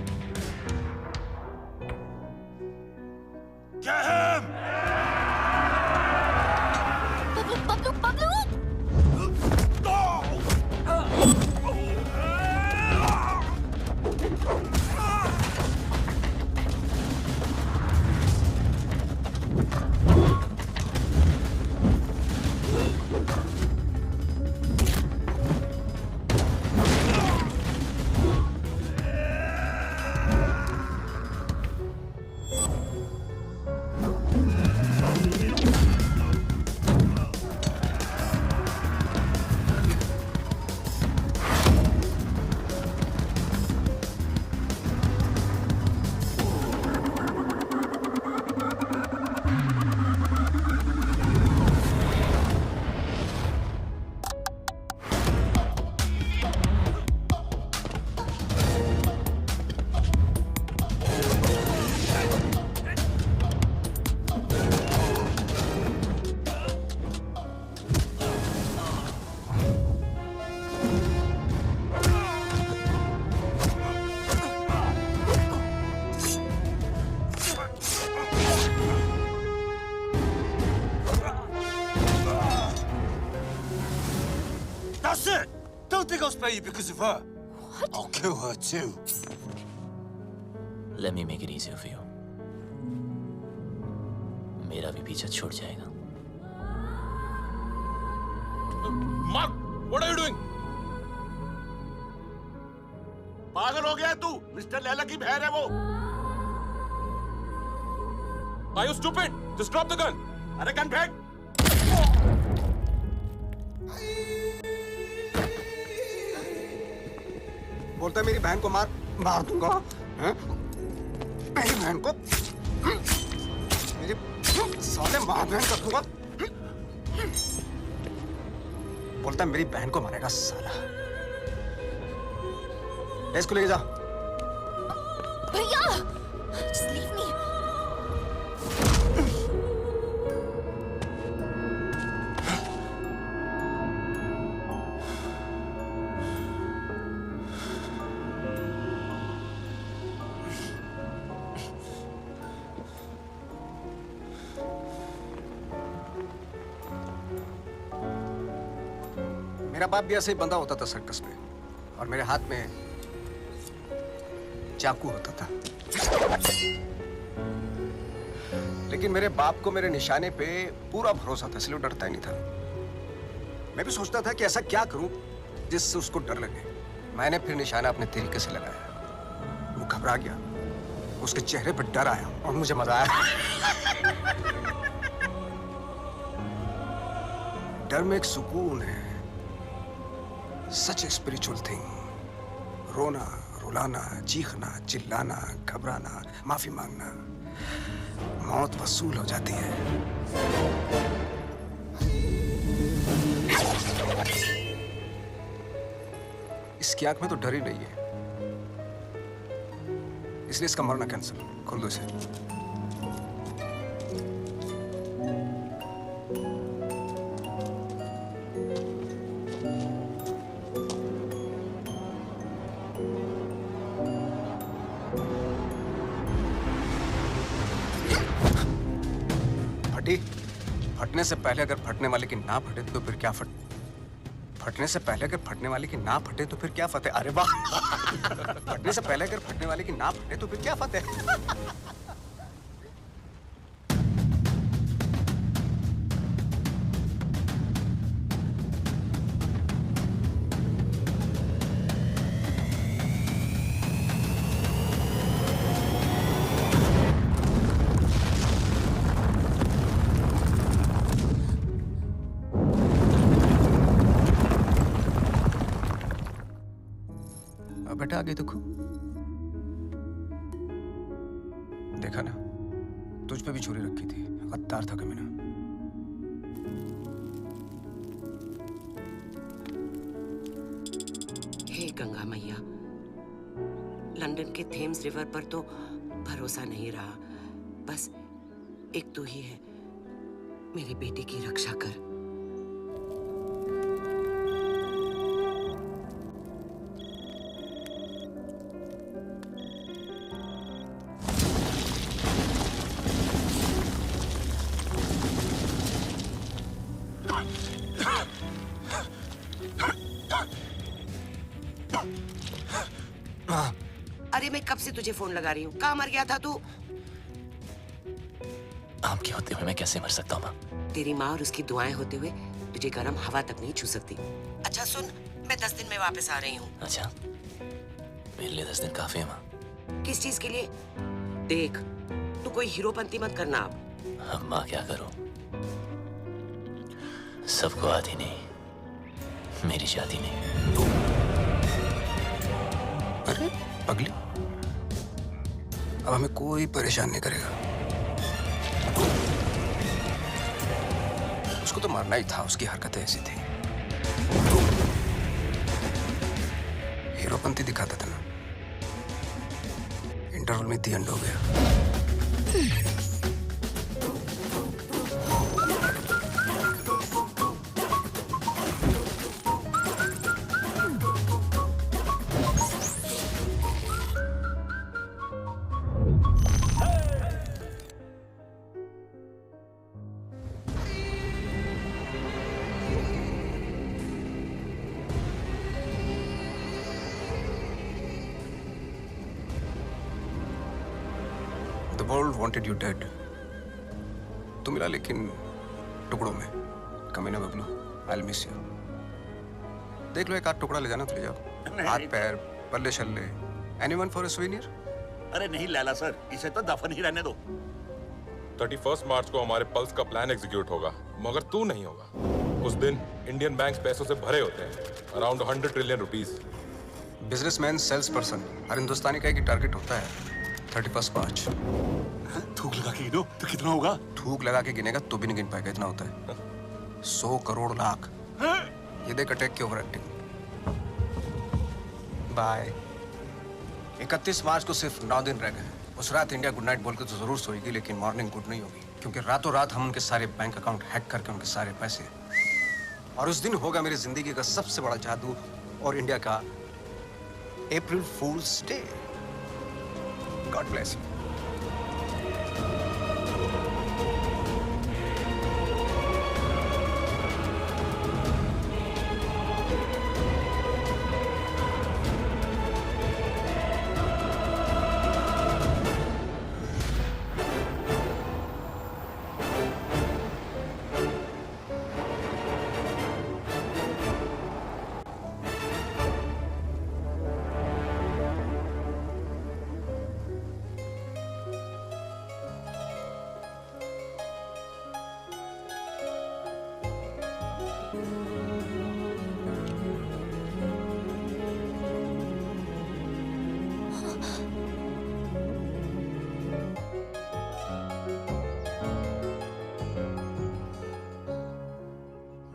That's it! Don't think I'll spare you because of her. I'll kill her too. Let me make it easier for you. मेरा भी पीछा छूट जाएगा। Mark, what are you doing? पागल हो गया है तू? मिस्टर लैला की बहन है वो। Are you stupid? Just drop the gun. अरे गन फेंक। बोलता है मेरी बहन को मार दूंगा। हैं? मेरी बहन को मेरी साले मार बहन कर दूंगा। बोलता है मेरी बहन को मारेगा साला। इसको लेके जा। भैया, just leave me. मेरा बाप भी ऐसे ही बंधा होता था सर्कस में, और मेरे हाथ में चाकू होता था। लेकिन मेरे बाप को मेरे निशाने पे पूरा भरोसा था, इसलिए डरता ही नहीं था। मैं भी सोचता था कि ऐसा क्या करूं जिससे उसको डर लगे। मैंने फिर निशाना अपने तरीके से लगाया। वो घबरा गया, उसके चेहरे पर डर आया और मुझे मजा आया। डर में एक सुकून है, सच ए स्पिरिचुअल थिंग। रोना, रुलाना, चीखना, चिल्लाना, घबराना, माफी मांगना, मौत वसूल हो जाती है। इसकी आंख में तो डर ही नहीं है, इसलिए इसका मरना कैंसिल। खोल दो इसे। फटने से पहले अगर फटने वाले की ना फटे तो फिर क्या फटने से पहले अगर फटने वाले की ना फटे तो फिर क्या फतेह। अरे वाह। फटने से पहले अगर फटने वाले की ना फटे तो फिर क्या फतेह। बेटा आगे देखो, देखा ना, तुझ पे भी छुरी रखी थी। गद्दार था कमीना। हे गंगा मैया, लंदन के थेम्स रिवर पर तो भरोसा नहीं रहा। बस एक तू ही है, मेरी बेटी की रक्षा कर। अरे मैं कब से तुझे फोन लगा रही हूँ, कहाँ मर गया था तू? आपके होते हुए मैं कैसे मर सकता हूँ माँ? तेरी माँ और उसकी दुआएं होते हुए तुझे गर्म हवा तक नहीं छू सकती। अच्छा सुन, मैं 10 दिन में वापस आ रही हूँ। अच्छा, मेरे लिए 10 दिन काफी है माँ। किस चीज के लिए? देख, तू कोई हीरोपंती मत करना अब। माँ क्या करूँ, सबको आती नहीं, मेरी शादी नहीं। अरे पगली, अब हमें कोई परेशान नहीं करेगा। उसको तो मारना ही था, उसकी हरकतें ऐसी थी। हीरोपंती दिखाता था ना, इंटरवल में दी एंड हो गया। The world wanted you dead. तू मिला लेकिन टुकड़ों में. कमीना बबलू, I'll miss you. देख लो एक आध टुकड़ा ले जाना तो ले जाओ. हाथ पैर, पल्ले शल्ले. Anyone for a souvenir? अरे नहीं लैला सर, इसे तो दफन ही रहने दो. 31 मार्च को हमारे पल्स का प्लान एग्जीक्यूट होगा, मगर तू नहीं होगा. उस दिन इंडियन बैंक्स पैसों से भरे होते हैं, around 100 trillion rupees. Businessman, sales person, हर हिंदुस्तानी का एक टारगेट होता है. 31 मार्च. थूक लगा के गिनो तो कितना होगा? थूक लगा के गिनेगा तो भी नहीं गिन पाएगा, इतना होता है. 100 करोड़ लाख. ये देख अटैक की ओवर एक्टिंग. बाय. 31 मार्च को सिर्फ 9 दिन रह गए. उस रात इंडिया गुड नाइट बोल के तो जरूर सोएगी, लेकिन मॉर्निंग गुड नहीं होगी, क्योंकि रातों रात हम उनके सारे बैंक अकाउंट हैक करके उनके सारे पैसे. और उस दिन होगा मेरी जिंदगी का सबसे बड़ा जादू और इंडिया का अप्रैल फूल्स डे. God bless you.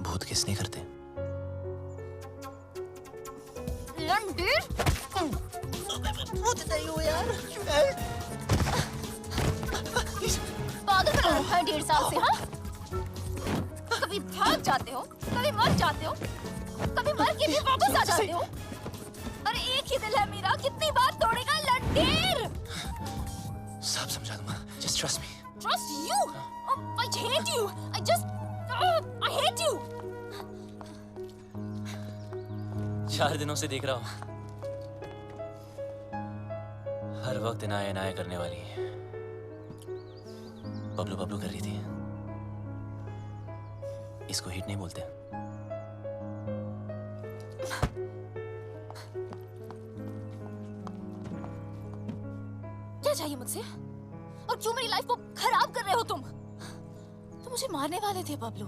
भूत किसने करते? भूत नहीं हो यार. पागल बना रखा है 1.5 साल से. हाँ, कभी भाग जाते हो, कभी मर जाते हो, कभी मर के भी वापस आ जाते हो. अरे एक ही दिल है मेरा, कितनी बार तोड़ेगा लंडेर. सब समझा दूंगा. Just trust me. Trust you? Oh, I hate you. I hate you. 4 दिनों से देख रहा हूँ. हर वक्त इनाया इनाया करने वाली बबलू बबलू कर रही थी. इसको हिट नहीं बोलते. क्या चाहिए मुझसे? और क्यों मेरी लाइफ को खराब कर रहे हो तुम? तुम मुझे मारने वाले थे बबलू.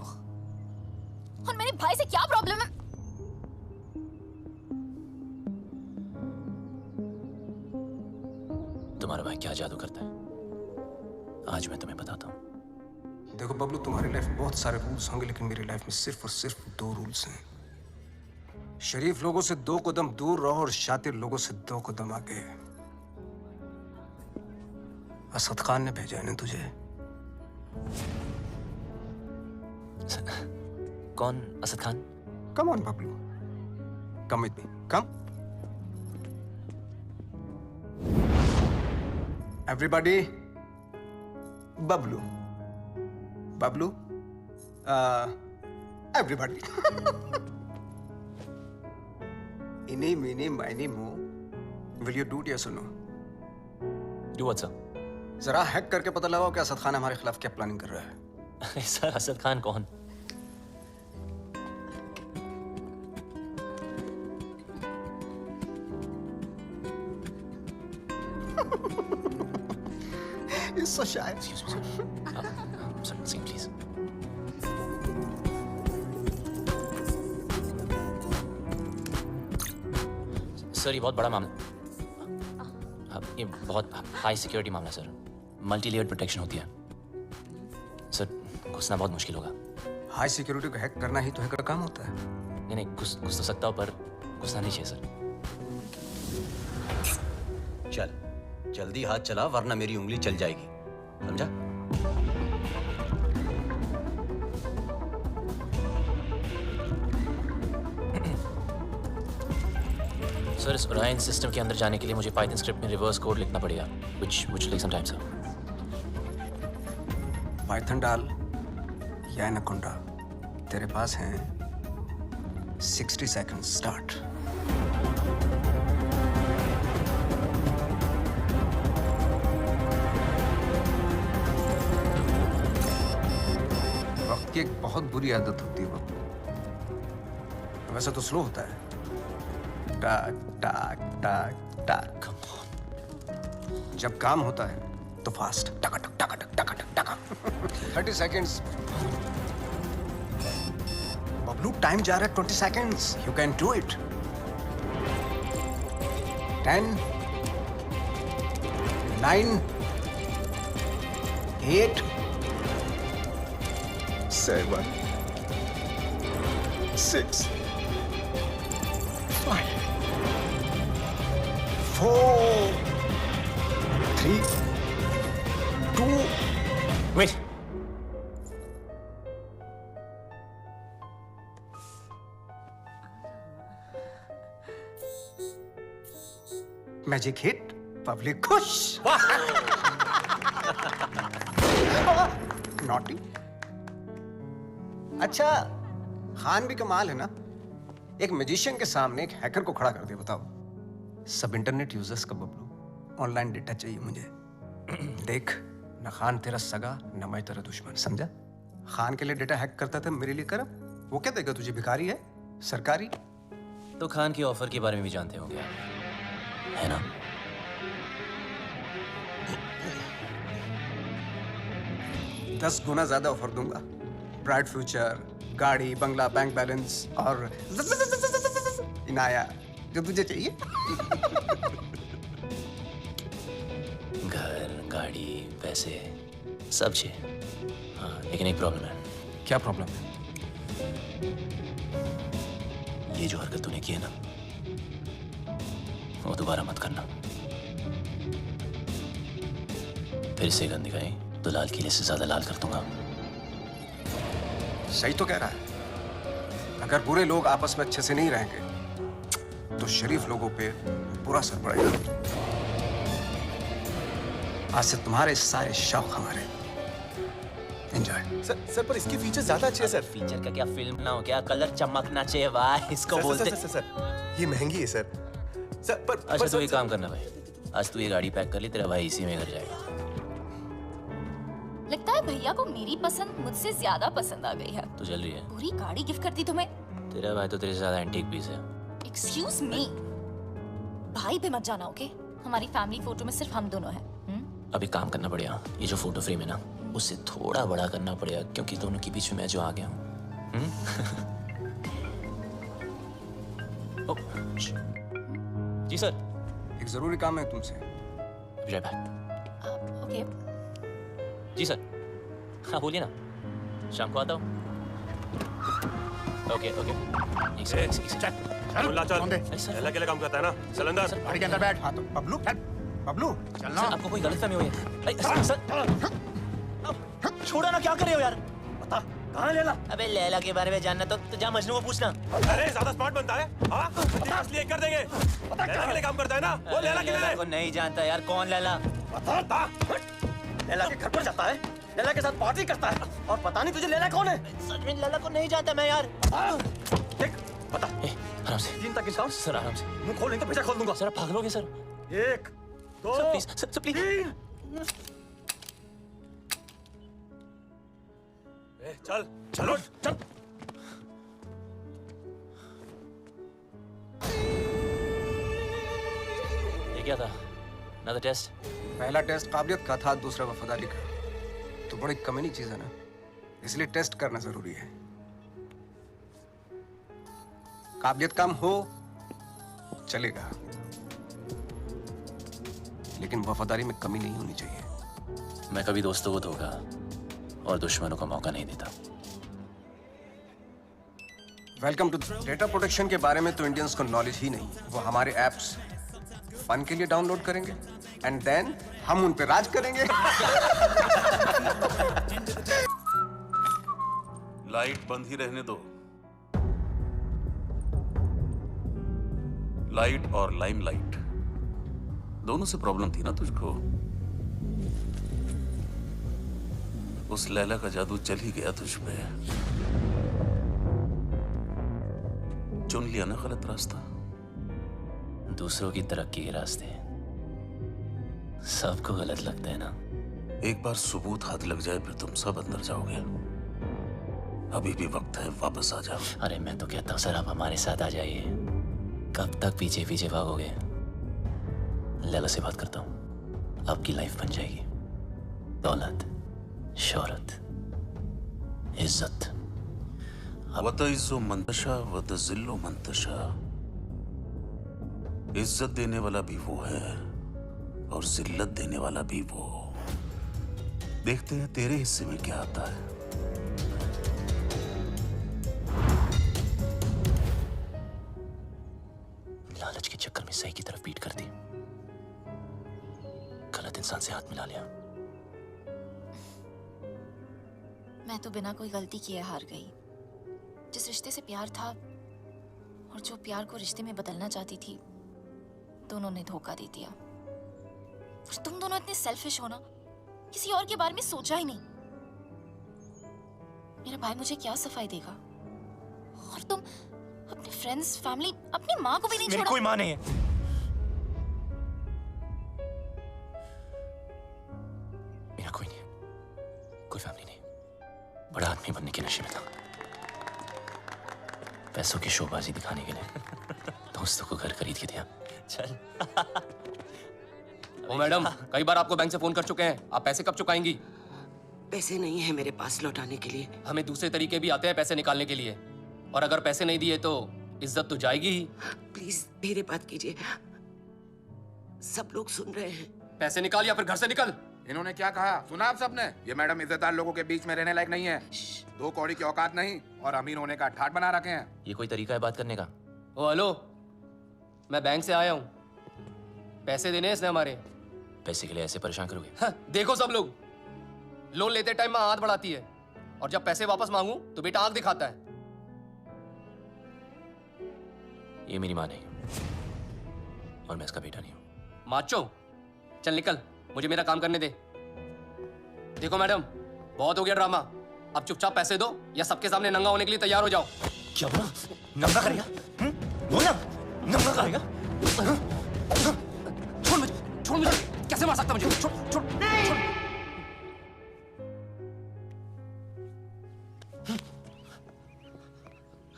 और मेरे भाई से क्या प्रॉब्लम है? तुम्हारा भाई क्या जादू करता है, आज मैं तुम्हें बताता हूँ. देखो बबलू, तुम्हारी लाइफ में बहुत सारे रूल्स होंगे, लेकिन मेरी लाइफ में सिर्फ और सिर्फ 2 रूल्स हैं. शरीफ लोगों से 2 कदम दूर रहो और शातिर लोगों से 2 कदम आगे. असद खान ने भेजा है ना तुझे. कौन Asad Khan? Come on Bablu, come with me. Come. Everybody, Bablu. Bablu. Everybody. इनी मिनी माइनी मो. Will you do it yes और नो? Do what sir? जरा हैक करके पता लगाओ कि असद खान हमारे खिलाफ क्या प्लानिंग कर रहा है. अरे सर, असद खान कौन? He's so shy. Excuse me, sir. Sir, sing, please. Sir, ये बहुत बड़ा मामला. ये बहुत हाई सिक्योरिटी मामला सर. मल्टी लेयर्ड प्रोटेक्शन होती है सर. घुसना बहुत मुश्किल होगा. हाई सिक्योरिटी को हैक करना ही तो हैकर का काम होता है. नहीं, घुस तो सकता हूँ, पर घुसना नहीं चाहिए सर. चल जल्दी हाथ चला, वरना मेरी उंगली चल जाएगी. समझा? सर, इस ओरायन सिस्टम के अंदर जाने के लिए मुझे पाइथन स्क्रिप्ट में रिवर्स कोड लिखना पड़ेगा, which will take some time, sir. Python डाल या एनाकोंडा, तेरे पास हैं 60 seconds. स्टार्ट. की एक बहुत बुरी आदत होती है बब्लू। वैसे तो स्लो होता है, टाक टाक टाक टाक। जब काम होता है तो फास्ट, टका टक टका टक टका टक टका। 30 seconds। बब्लू टाइम जा रहा है 20 seconds। You can do it। 10, 9, 8, 7, 6, 5, 4, 3, 2, wait। Magic hit, public खुश। नॉटी। अच्छा, खान भी कमाल है ना, एक मैजिशियन के सामने एक हैकर को खड़ा कर दिया। बताओ, सब इंटरनेट यूजर्स का बब्लू, ऑनलाइन डेटा चाहिए मुझे। देख, न खान तेरा सगा न मैं तेरा दुश्मन, समझा? खान के लिए डेटा हैक करता था, मेरे लिए कर। वो क्या देगा तुझे, भिखारी है सरकारी? तो खान की ऑफर के बारे में भी जानते होंगे, है ना? दस गुना ज्यादा ऑफर दूंगा। ब्राइट फ्यूचर, गाड़ी, बंगला, बैंक बैलेंस और इनाया, जो तुझे चाहिए। घर, गाड़ी, पैसे, सब चाहिए। हाँ, लेकिन एक प्रॉब्लम है। क्या प्रॉब्लम है? ये जो हरकत तूने की है ना, वो दोबारा मत करना। फिर से गंद दिखाई तो लाल किले से ज्यादा लाल कर दूंगा। सही तो कह रहा है। अगर बुरे लोग आपस में अच्छे से नहीं रहेंगे तो शरीफ लोगों पे बुरा असर पड़ेगा। आज से तुम्हारे सारे शौक हमारे। एंजॉय। सर पर इसके फीचर ज्यादा अच्छे हैं सर। फीचर का क्या, फिल्म ना हो क्या, कलर चमकना चाहिए भाई, इसको बोलते। सर, ये महंगी है सर। सर पर अच्छा तो ये काम करना भाई, आज तू ये गाड़ी पैक कर ली, तेरा भाई इसी में घर जाएगा। लगता है भैया को मेरी पसंद मुझसे ज्यादा पसंद आ गई है। तो चल रही है। पूरी गाड़ी गिफ्ट कर दी तुम्हें। तेरा भाई तो तेरे से ज्यादा एंटीक पीस है। एक्सक्यूज मी, भाई पे मत जाना, ओके? हमारी फैमिली फोटो में सिर्फ हम दोनों हैं। अभी काम करना पड़ेगा, ये जो फोटो फ्रेम है ना, उससे थोड़ा बड़ा करना पड़ेगा, क्योंकि दोनों के बीच में मैं जो आ गया हूँ। जी सर। एक जरूरी काम है तुमसे। ओके। जी सर। हाँ बोलिए ना, शाम को आता हूँ। Okay okay. चल अकेले काम करता है ना, चल अंदर। गाड़ी के अंदर बैठ। हाँ तो बबलू, चल बबलू, चलना। आपको कोई गलतफहमी हुई है? सर छोड़ो ना, क्या कर रहे हो यार? बता कहाँ है लैला? अबे लैला के बारे में जानना तो जा मजनू को पूछना। अरे ज्यादा स्मार्ट बनता है। हाँ, इसलिए कर देंगे। लैला के लिए काम करता है ना, वो लैला के लिए। को नहीं जानता यार, कौन लैला? बता। लैला के घर पर जाता है, लैला के साथ पार्टी करता है, और पता नहीं तुझे लैला कौन है? सच में लैला को नहीं जानता मैं यार। देख बता। आराम से। 3 तक गिनता हूँ। सर आराम से। मुंह खोल नहीं तो पीछे खोल दूंगा। सर आप पागल sir. 1, 2, sir please, sir please. 3। चल चलो चल। ये क्या था? Another test? पहला टेस्ट काबिलियत का था, दूसरा वफादारी का। तो बड़ी कमीनी चीज है ना, इसलिए टेस्ट करना जरूरी है। काबिलियत कम हो चलेगा, लेकिन वफादारी में कमी नहीं होनी चाहिए। मैं कभी दोस्तों को धोखा और दुश्मनों को मौका नहीं देता। वेलकम टू डेटा प्रोटेक्शन के बारे में तो इंडियंस को नॉलेज ही नहीं। वो हमारे एप्स फन के लिए डाउनलोड करेंगे एंड देन हम उन पे राज करेंगे। लाइट बंद ही रहने दो। लाइट और लाइमलाइट दोनों से प्रॉब्लम थी ना तुझको। उस लैला का जादू चल ही गया तुझ पे। चुन लिया ना गलत रास्ता। दूसरों की तरक्की के रास्ते सबको गलत लगता है ना। एक बार सबूत हाथ लग जाए फिर तुम सब अंदर जाओगे। अभी भी वक्त है, वापस आ जाओ। अरे मैं तो कहता हूँ सर आप हमारे साथ आ जाइए। कब तक पीछे पीछे भागोगे? लैला से बात करता हूँ, आपकी लाइफ बन जाएगी। दौलत, शोहरत, इज्जत। वतइज़्ज़ो मंतशा वतज़िल्लो मंतशा। इज्जत देने वाला भी वो है और जिल्लत देने वाला भी वो। देखते हैं तेरे हिस्से में क्या आता है। लालच के चक्कर में सही की तरफ पीट कर दी, गलत इंसान से हाथ मिला लिया। मैं तो बिना कोई गलती किए हार गई। जिस रिश्ते से प्यार था और जो प्यार को रिश्ते में बदलना चाहती थी, दोनों ने धोखा दे दिया। और तुम दोनों इतने सेल्फिश हो ना, किसी और के बारे में सोचा ही नहीं। मेरा भाई मुझे क्या सफाई देगा? और तुम अपने फ्रेंड्स, फैमिली, अपनी माँ को भी नहीं छोड़ा। मेरी कोई माँ नहीं है। मेरा कोई नहीं है, कोई फैमिली नहीं। बड़ा आदमी बनने के नशे में था, पैसों की शोबाजी दिखाने के लिए दोस्तों को घर खरीद के दिया। चल। ओ मैडम, कई बार आपको बैंक से फोन कर चुके हैं, आप पैसे कब चुकाएंगी? पैसे नहीं है मेरे पास लौटाने के लिए। हमें दूसरे तरीके भी आते हैं पैसे निकालने के लिए, और अगर पैसे नहीं दिए तो इज्जत तो जाएगी ही। प्लीज मेरे बात कीजिए, सब लोग सुन रहे हैं। पैसे निकाल या फिर घर से निकल। इन्होंने क्या कहा सुना आप सबने? ये मैडम इज्जतदार लोगों के बीच में रहने लायक नहीं है। 2 कौड़ी की औकात नहीं और अमीर होने का ठाट बना रखे हैं। ये कोई तरीका है बात करने का? ओ हेलो, मैं बैंक से आया हूँ, पैसे देने हैं इसने हमारे। पैसे के लिए ऐसे परेशान करोगे? हाँ, देखो सब लोग, लोन लेते टाइम माँ हाथ बढ़ाती है और जब पैसे वापस मांगू तो बेटा आंख दिखाता है। ये मेरी माँ नहीं और मैं इसका बेटा नहीं हूँ। माचो, चल निकल, मुझे मेरा काम करने दे। देखो मैडम, बहुत हो गया ड्रामा, अब चुपचाप पैसे दो या सबके सामने नंगा होने के लिए तैयार हो जाओ। क्या बोला? नंगा करेगा? बोला नंगा करेगा? छोड़ मुझे, कैसे मार सकता मुझे? छोड़ छोड़ छोड़।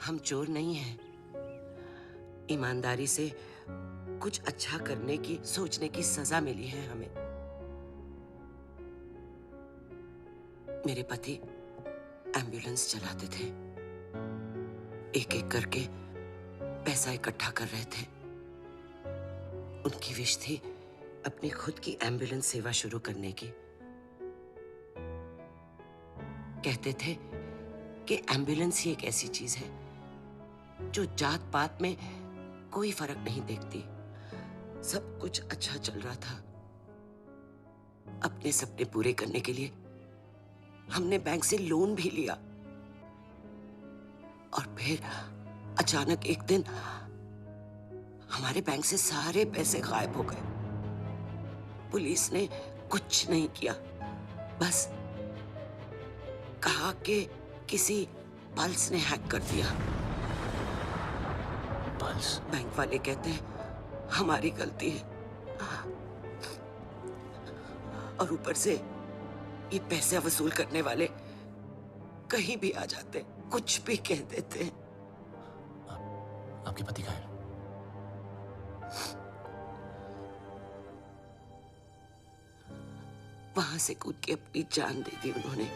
हम चोर नहीं हैं। ईमानदारी से कुछ अच्छा करने की, सोचने की सजा मिली है हमें। मेरे पति एम्बुलेंस चलाते थे, एक एक करके पैसा इकट्ठा कर रहे थे। उनकी विश थी अपनी खुद की एम्बुलेंस सेवा शुरू करने की। कहते थे कि एम्बुलेंस ही एक ऐसी चीज है जो जात पात में कोई फर्क नहीं देखती। सब कुछ अच्छा चल रहा था। अपने सपने पूरे करने के लिए हमने बैंक से लोन भी लिया और फिर अचानक एक दिन हमारे बैंक से सारे पैसे गायब हो गए। पुलिस ने कुछ नहीं किया, बस कहा कि किसी पल्स ने हैक कर दिया। पल्स? बैंक वाले कहते हैं हमारी गलती है और ऊपर से ये पैसे वसूल करने वाले कहीं भी आ जाते, कुछ भी कह देते। आपके पति कहाँ हैं? वहां से कूद के अपनी जान दे दी उन्होंने।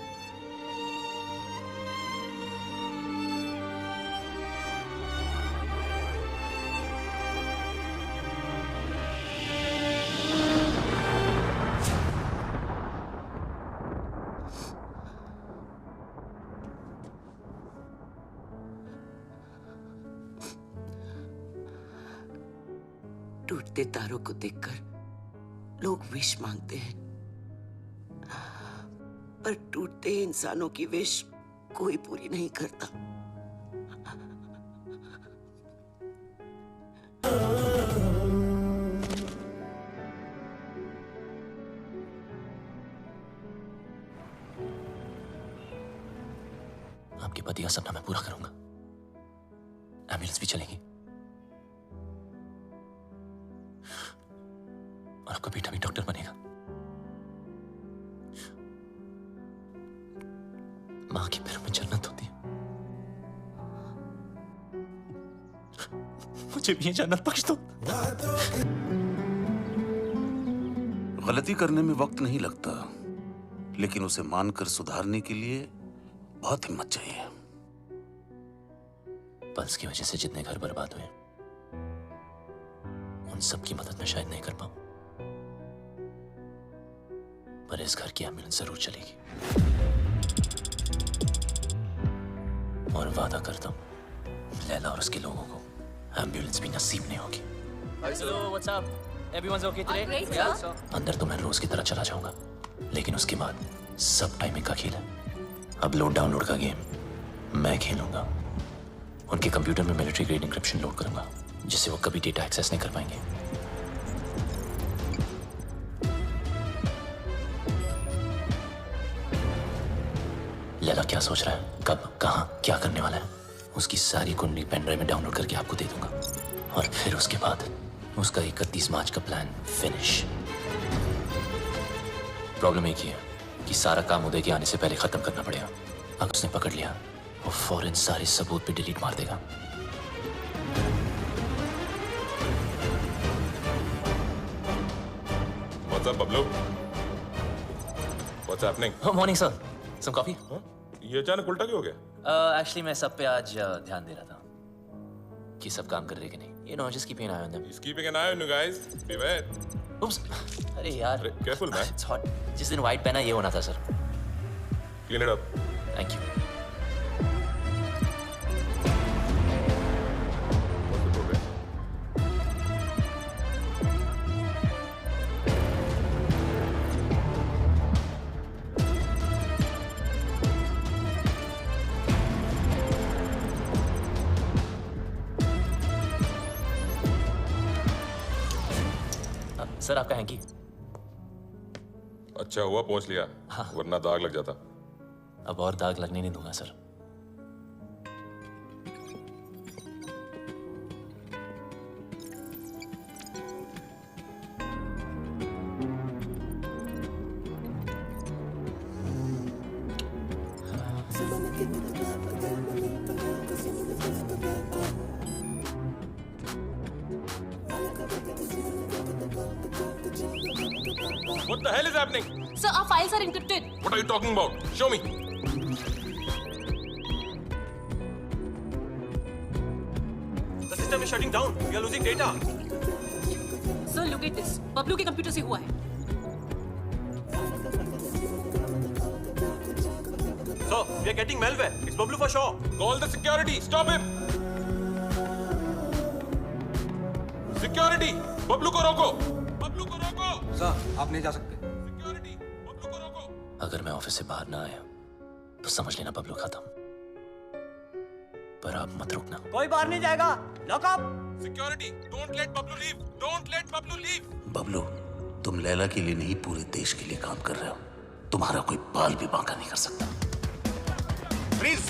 टूटते तारों को देखकर लोग विश मांगते हैं, पर टूटते इंसानों की विश कोई पूरी नहीं करता। आपके पति का सपना मैं पूरा करूंगा। एम्बुलेंस भी चलेगी और आपका बेटा भी डॉक्टर बनेगा। मां के पैरों में जन्नत होती है। मुझे भी ये जन्नत बख्श दो। गलती करने में वक्त नहीं लगता, लेकिन उसे मानकर सुधारने के लिए बहुत हिम्मत चाहिए। पल्स की वजह से जितने घर बर्बाद हुए उन सब की मदद मैं शायद नहीं कर पाऊं, पर इस घर की एम्बुलेंस जरूर चलेगी। और वादा करता हूं लैला और उसके लोगों को एम्बुलेंस भी नसीब नहीं होगी। Hello, what's up? Everyone's okay today? Great, Yeah? sir. अंदर तो मैं रोज की तरह चला जाऊंगा, लेकिन उसके बाद सब टाइमिंग का खेल है। अपलोड डाउनलोड का गेम मैं खेलूंगा। उनके कंप्यूटर में मिलिट्री ग्रेड इंक्रिप्शन लोड करूंगा, जिससे वो कभी डेटा एक्सेस नहीं कर पाएंगे। लैला क्या सोच रहा है, कब, कहां, क्या करने वाला है, उसकी सारी कुंडली पेन ड्राइव में डाउनलोड करके आपको दे दूंगा। और फिर उसके बाद उसका 31 मार्च का प्लान फिनिश। प्रॉब्लम एक ही है कि सारा काम उदय के आने से पहले खत्म करना पड़ेगा। अगर उसने पकड़ लिया वो फौरन सारे सबूत पे डिलीट मार देगा। What's up, Bablu? What's happening? Oh, morning, sir. Some coffee? ये अचानक उल्टा क्यों हो गया? Actually, मैं सब पे आज ध्यान दे रहा था कि सब काम कर रहे कि नहीं। You know, just keeping an eye on them. He's keeping an eye on you guys. Beware. Oops. अरे यार। Careful, man. It's hot. जिस दिन white पहना ये होना था, sir. Clean it up. Thank you. Sir आपका हैंकी। अच्छा हुआ पहुंच लिया, वरना दाग लग जाता। अब और दाग लगने नहीं दूंगा sir. What the hell is happening? Sir, our files are encrypted. What are you talking about? Show me. The system is shutting down. We are losing data. Sir, look at this. Bablu के computer से हुआ है। So, we are getting malware. It's Bablu for sure. Call the security. Stop him. Security. Bablu को रोको. बबलू को रोको. Sir, आप नहीं जा सकते। अगर मैं ऑफिस से बाहर ना आया तो समझ लेना बबलू खत्म। पर आप मत रुकना। कोई बाहर नहीं जाएगा। Lock up. Security. Don't let Bablu leave. Don't let Bablu leave. Bablu, तुम लैला के लिए नहीं पूरे देश के लिए काम कर रहे हो। तुम्हारा कोई बाल भी बांका नहीं कर सकता। Please.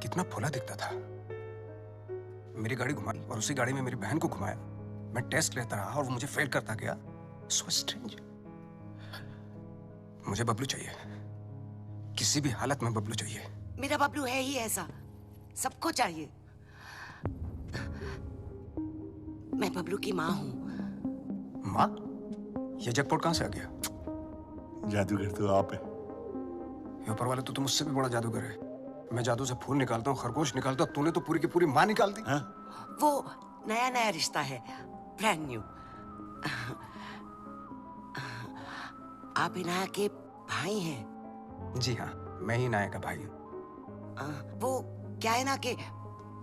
कितना भोला दिखता था। मेरी गाड़ी घुमाई और उसी गाड़ी में मेरी बहन को घुमाया। मैं टेस्ट लेता रहा और वो मुझे फेल करता गया। So strange. मुझे बबलू चाहिए। किसी भी हालत में बबलू चाहिए। मेरा बबलू है ही ऐसा, सबको चाहिए। मैं बबलू की माँ हूँ। माँ? ये जैकपॉट कहाँ से आ गया? जादूगर तो आप है। ये ऊपर वाले तो मुझसे भी बड़ा जादूगर है। मैं जादू से फूल निकालता हूँ, खरगोश निकालता हूँ, तूने तो पूरी की पूरी माँ निकाल दी। वो नया नया रिश्ता है, ब्रांड न्यू। आप इनाया के भाई हैं? जी हाँ, मैं ही नाया का भाई हूँ। वो क्या है ना कि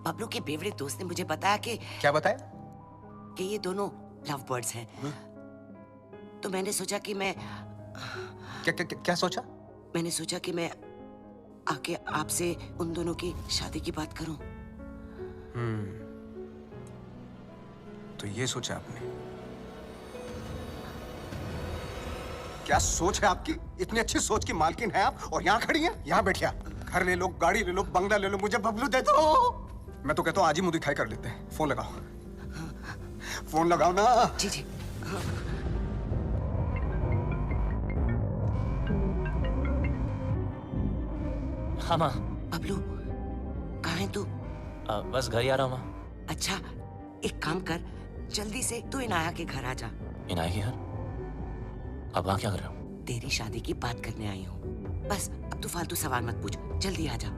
बबलू के बेवड़े दोस्त ने मुझे बताया कि क्या बताया? कि ये दोनों लव बर्ड्स हैं। तो मैंने सोचा कि मैं क्या सोचा? मैंने सोचा कि मैं आके आपसे उन दोनों की शादी की बात करूं। तो ये सोचा आपने? क्या सोच है आपकी? इतनी अच्छी सोच की मालकिन है आप और यहाँ खड़ी हैं? यहाँ बैठिए आप। घर ले लो, गाड़ी ले लो, बंगला ले लो, मुझे बबलू दे दो। मैं तो कहता हूँ आज ही मुंह दिखाई कर लेते हैं। फोन लगाओ, फोन लगाओ ना। जी जी। हाँ माँ। बबलू कहाँ है तू? बस घर ही आ रहा हूँ माँ। अच्छा एक काम कर, जल्दी से तू इनाया के घर आ जा। इनाया के घर? अब वहाँ क्या कर रहा हूँ? तेरी शादी की बात करने आई हूँ। बस अब तू फालतू सवाल मत पूछ, जल्दी आ जा।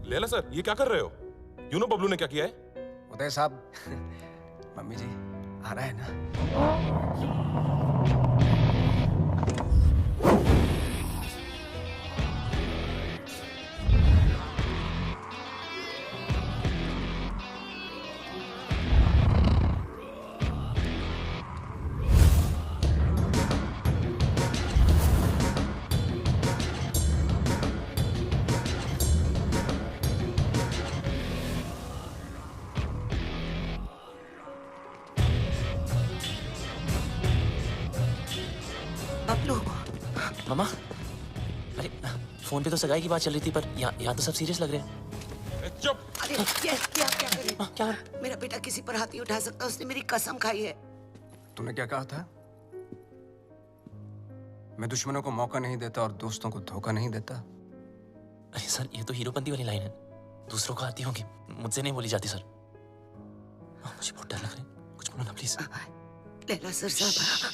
लैला सर, ये क्या कर रहे हो? यू नो बबलू ने क्या किया है? उदय साहब, मम्मी जी आ रहा है ना? मामा, अरे फोन पे तो सगाई की बात चल रही थी, पर यहाँ तो सब सीरियस लग रहे हैं। चुप! अरे क्या करे? क्या? मेरा बेटा किसी पर हाथ नहीं उठा सकता, उसने मेरी कसम खाई है। तूने क्या कहा था? मैं दुश्मनों को मौका नहीं देता और दोस्तों को धोखा नहीं देता। अरे सर, ये तो हीरोपंती वाली लाइन है। दूसरों को आती होगी, मुझसे नहीं बोली जाती सर। मुझे बहुत डर लग रहा है, कुछ बोलो ना प्लीज। लैला सर साहब।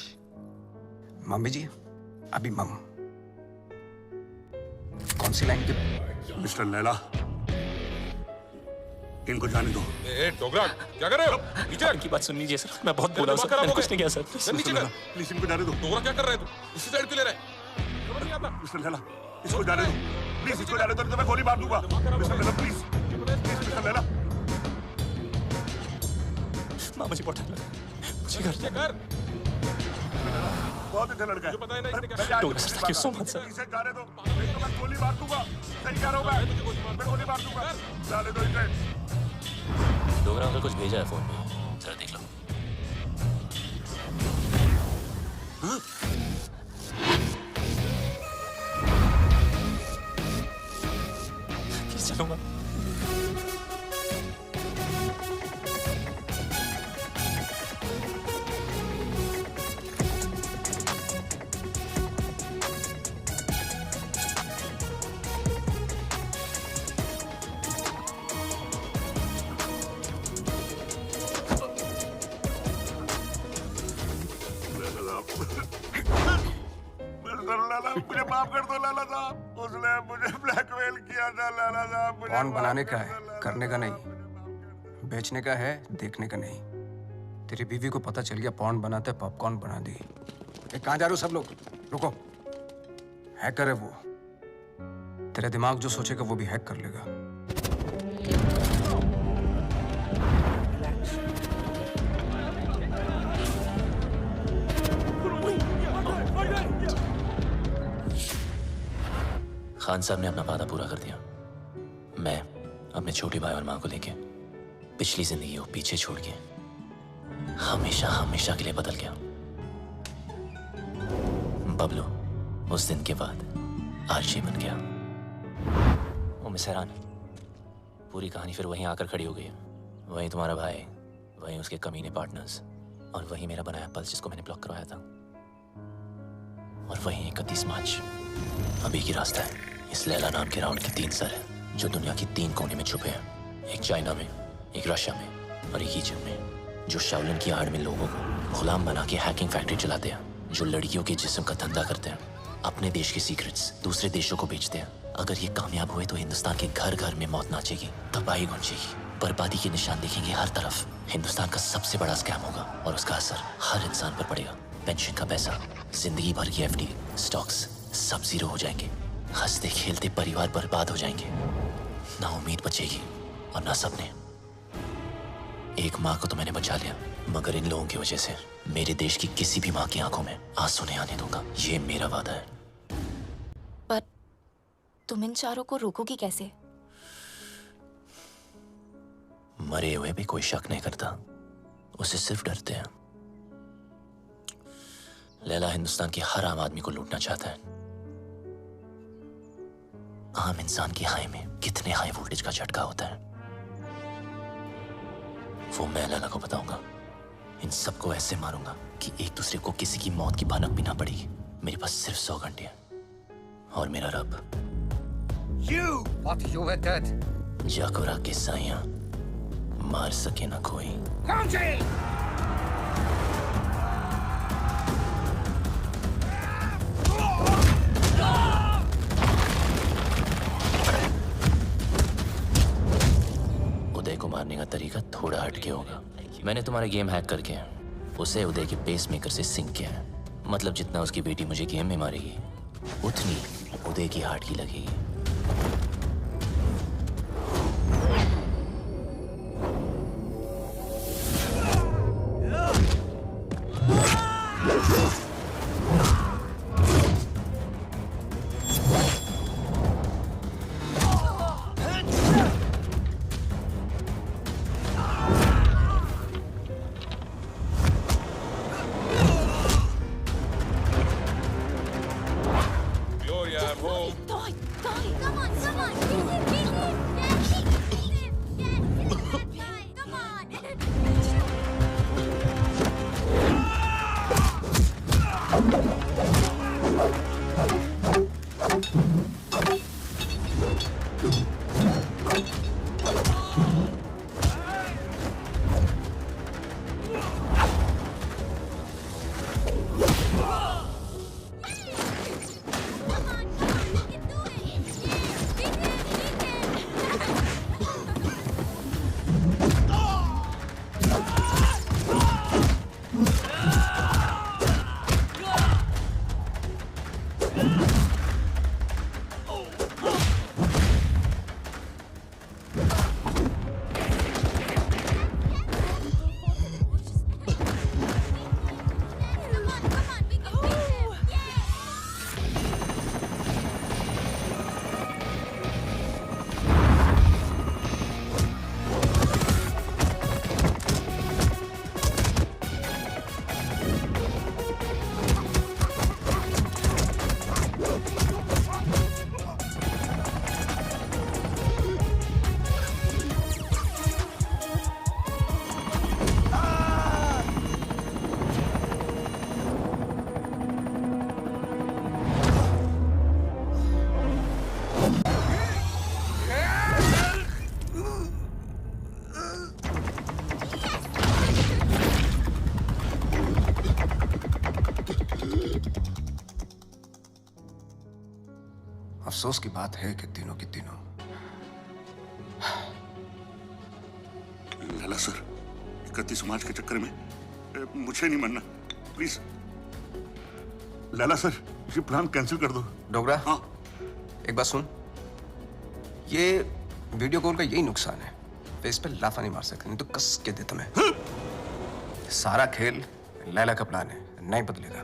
मम्मी जी, अभी मम कौन सी लाइन की? मिस्टर लैला, इनको जाने दो। ए डोगरा, क्या कर रहे हो? नीचे इनकी बात सुन लीजिए सर, मैं बहुत बोला सर, मैंने कुछ नहीं किया सर। नीचे कर। प्लीज इनको जाने दो। डोगरा क्या कर रहे हैं तू? इसी साइड क्यों ले रहा है? समझ नहीं आता। मिस्टर लैला, इसको जाने दो। प्लीज इसको जाने दो, नहीं तो मैं गोली मार दूंगा। Mister Laila please, mister Laila. माँ मुझे बहुत डर लग रहा है, मुझे घर बहुत अच्छा लड़का है। पता है ना इसने Dogra sir, thank you so much sir. इसे जाने दो, नहीं तो मैं गोली मार दूंगा। सही कह रहा हूँ मैं गोली मार दूंगा। जाने दो इसे। डोगरा अंकल कुछ भेजा है फोन पे, जरा देख लो। प्लीज चलूंगा। मुझे माफ कर दो लाला साहब, उसने मुझे ब्लैकमेल किया था लाला साहब। कौन बनाने का है, करने का नहीं। बेचने का है, देखने का नहीं। तेरी बीवी को पता चल गया पॉन्ड बनाते पॉपकॉर्न बना दी। कहाँ जा रहे हो सब लोग? रुको, हैकर है वो। तेरा दिमाग जो सोचेगा वो भी हैक कर लेगा। खान साहब ने अपना वादा पूरा कर दिया। मैं अपने छोटे भाई और माँ को लेके पिछली जिंदगी को पीछे छोड़ के हमेशा हमेशा के लिए बदल गया। बबलू उस दिन के बाद आरजे बन गया। वो मिस हैरान, पूरी कहानी फिर वहीं आकर खड़ी हो गई। वहीं तुम्हारा भाई, वहीं उसके कमीने पार्टनर्स, और वहीं मेरा बनाया पल्स जिसको मैंने ब्लॉक करवाया था, और वहीं 31 मार्च अभी की रास्ता है। इस लैला नाम के राउंड के 3 सर हैं जो दुनिया की 3 कोने में छुपे हैं। एक चाइना में, एक रशिया में और एक इजिप्ट में, जो शाओलिन की आड़ में लोगों को गुलाम बना के हैकिंग फैक्ट्री चलाते हैं, जो लड़कियों के जिस्म का धंधा करते हैं, अपने देश के सीक्रेट्स दूसरे देशों को बेचते हैं। अगर ये कामयाब हुए तो हिंदुस्तान के घर घर में मौत नाचेगी, तबाही गूंजेगी, बर्बादी के निशान दिखेंगे हर तरफ। हिंदुस्तान का सबसे बड़ा स्कैम होगा और उसका असर हर इंसान पर पड़ेगा। पेंशन का पैसा, जिंदगी भर की एफडी, स्टॉक्स सब जीरो हो जाएंगे। हंसते खेलते परिवार बर्बाद हो जाएंगे। ना उम्मीद बचेगी और ना सपने। एक माँ को तो मैंने बचा लिया, मगर इन लोगों की वजह से मेरे देश की किसी भी माँ की आंखों में आंसू नहीं आने दूंगा। ये मेरा वादा है। पर तुम इन चारों को रोकोगी कैसे? मरे हुए भी कोई शक नहीं करता, उसे सिर्फ डरते हैं। लैला हिंदुस्तान की हर आम आदमी को लूटना चाहता है। आम इंसान की हाई में कितने हाई वोल्टेज का झटका होता है वो मैं लैला को बताऊंगा। इन सबको ऐसे मारूंगा कि एक दूसरे को किसी की मौत की भनक भी ना पड़ेगी। मेरे पास सिर्फ 100 घंटे हैं और मेरा रब जाकोरा के साइयां मार सके ना कोई। उदय को मारने का तरीका थोड़ा हटके होगा। मैंने तुम्हारे गेम हैक करके उसे उदय के पेसमेकर से सिंक किया है। मतलब जितना उसकी बेटी मुझे गेम में मारेगी उतनी उदय की हार्ट की लगेगी। अफसोस की बात है कि तीनों की तीनों। लैला सर, 31 मार्च के चक्कर में मुझे नहीं मरना, प्लीज। लैला सर, ये प्लान कैंसिल कर दो। डोगरा, हाँ एक बात सुन, ये वीडियो कॉल का यही नुकसान है, फेस पे लाफा नहीं मार सकते, नहीं तो कस के दे तुम्हें। सारा खेल लैला का प्लान है, नहीं बदलेगा।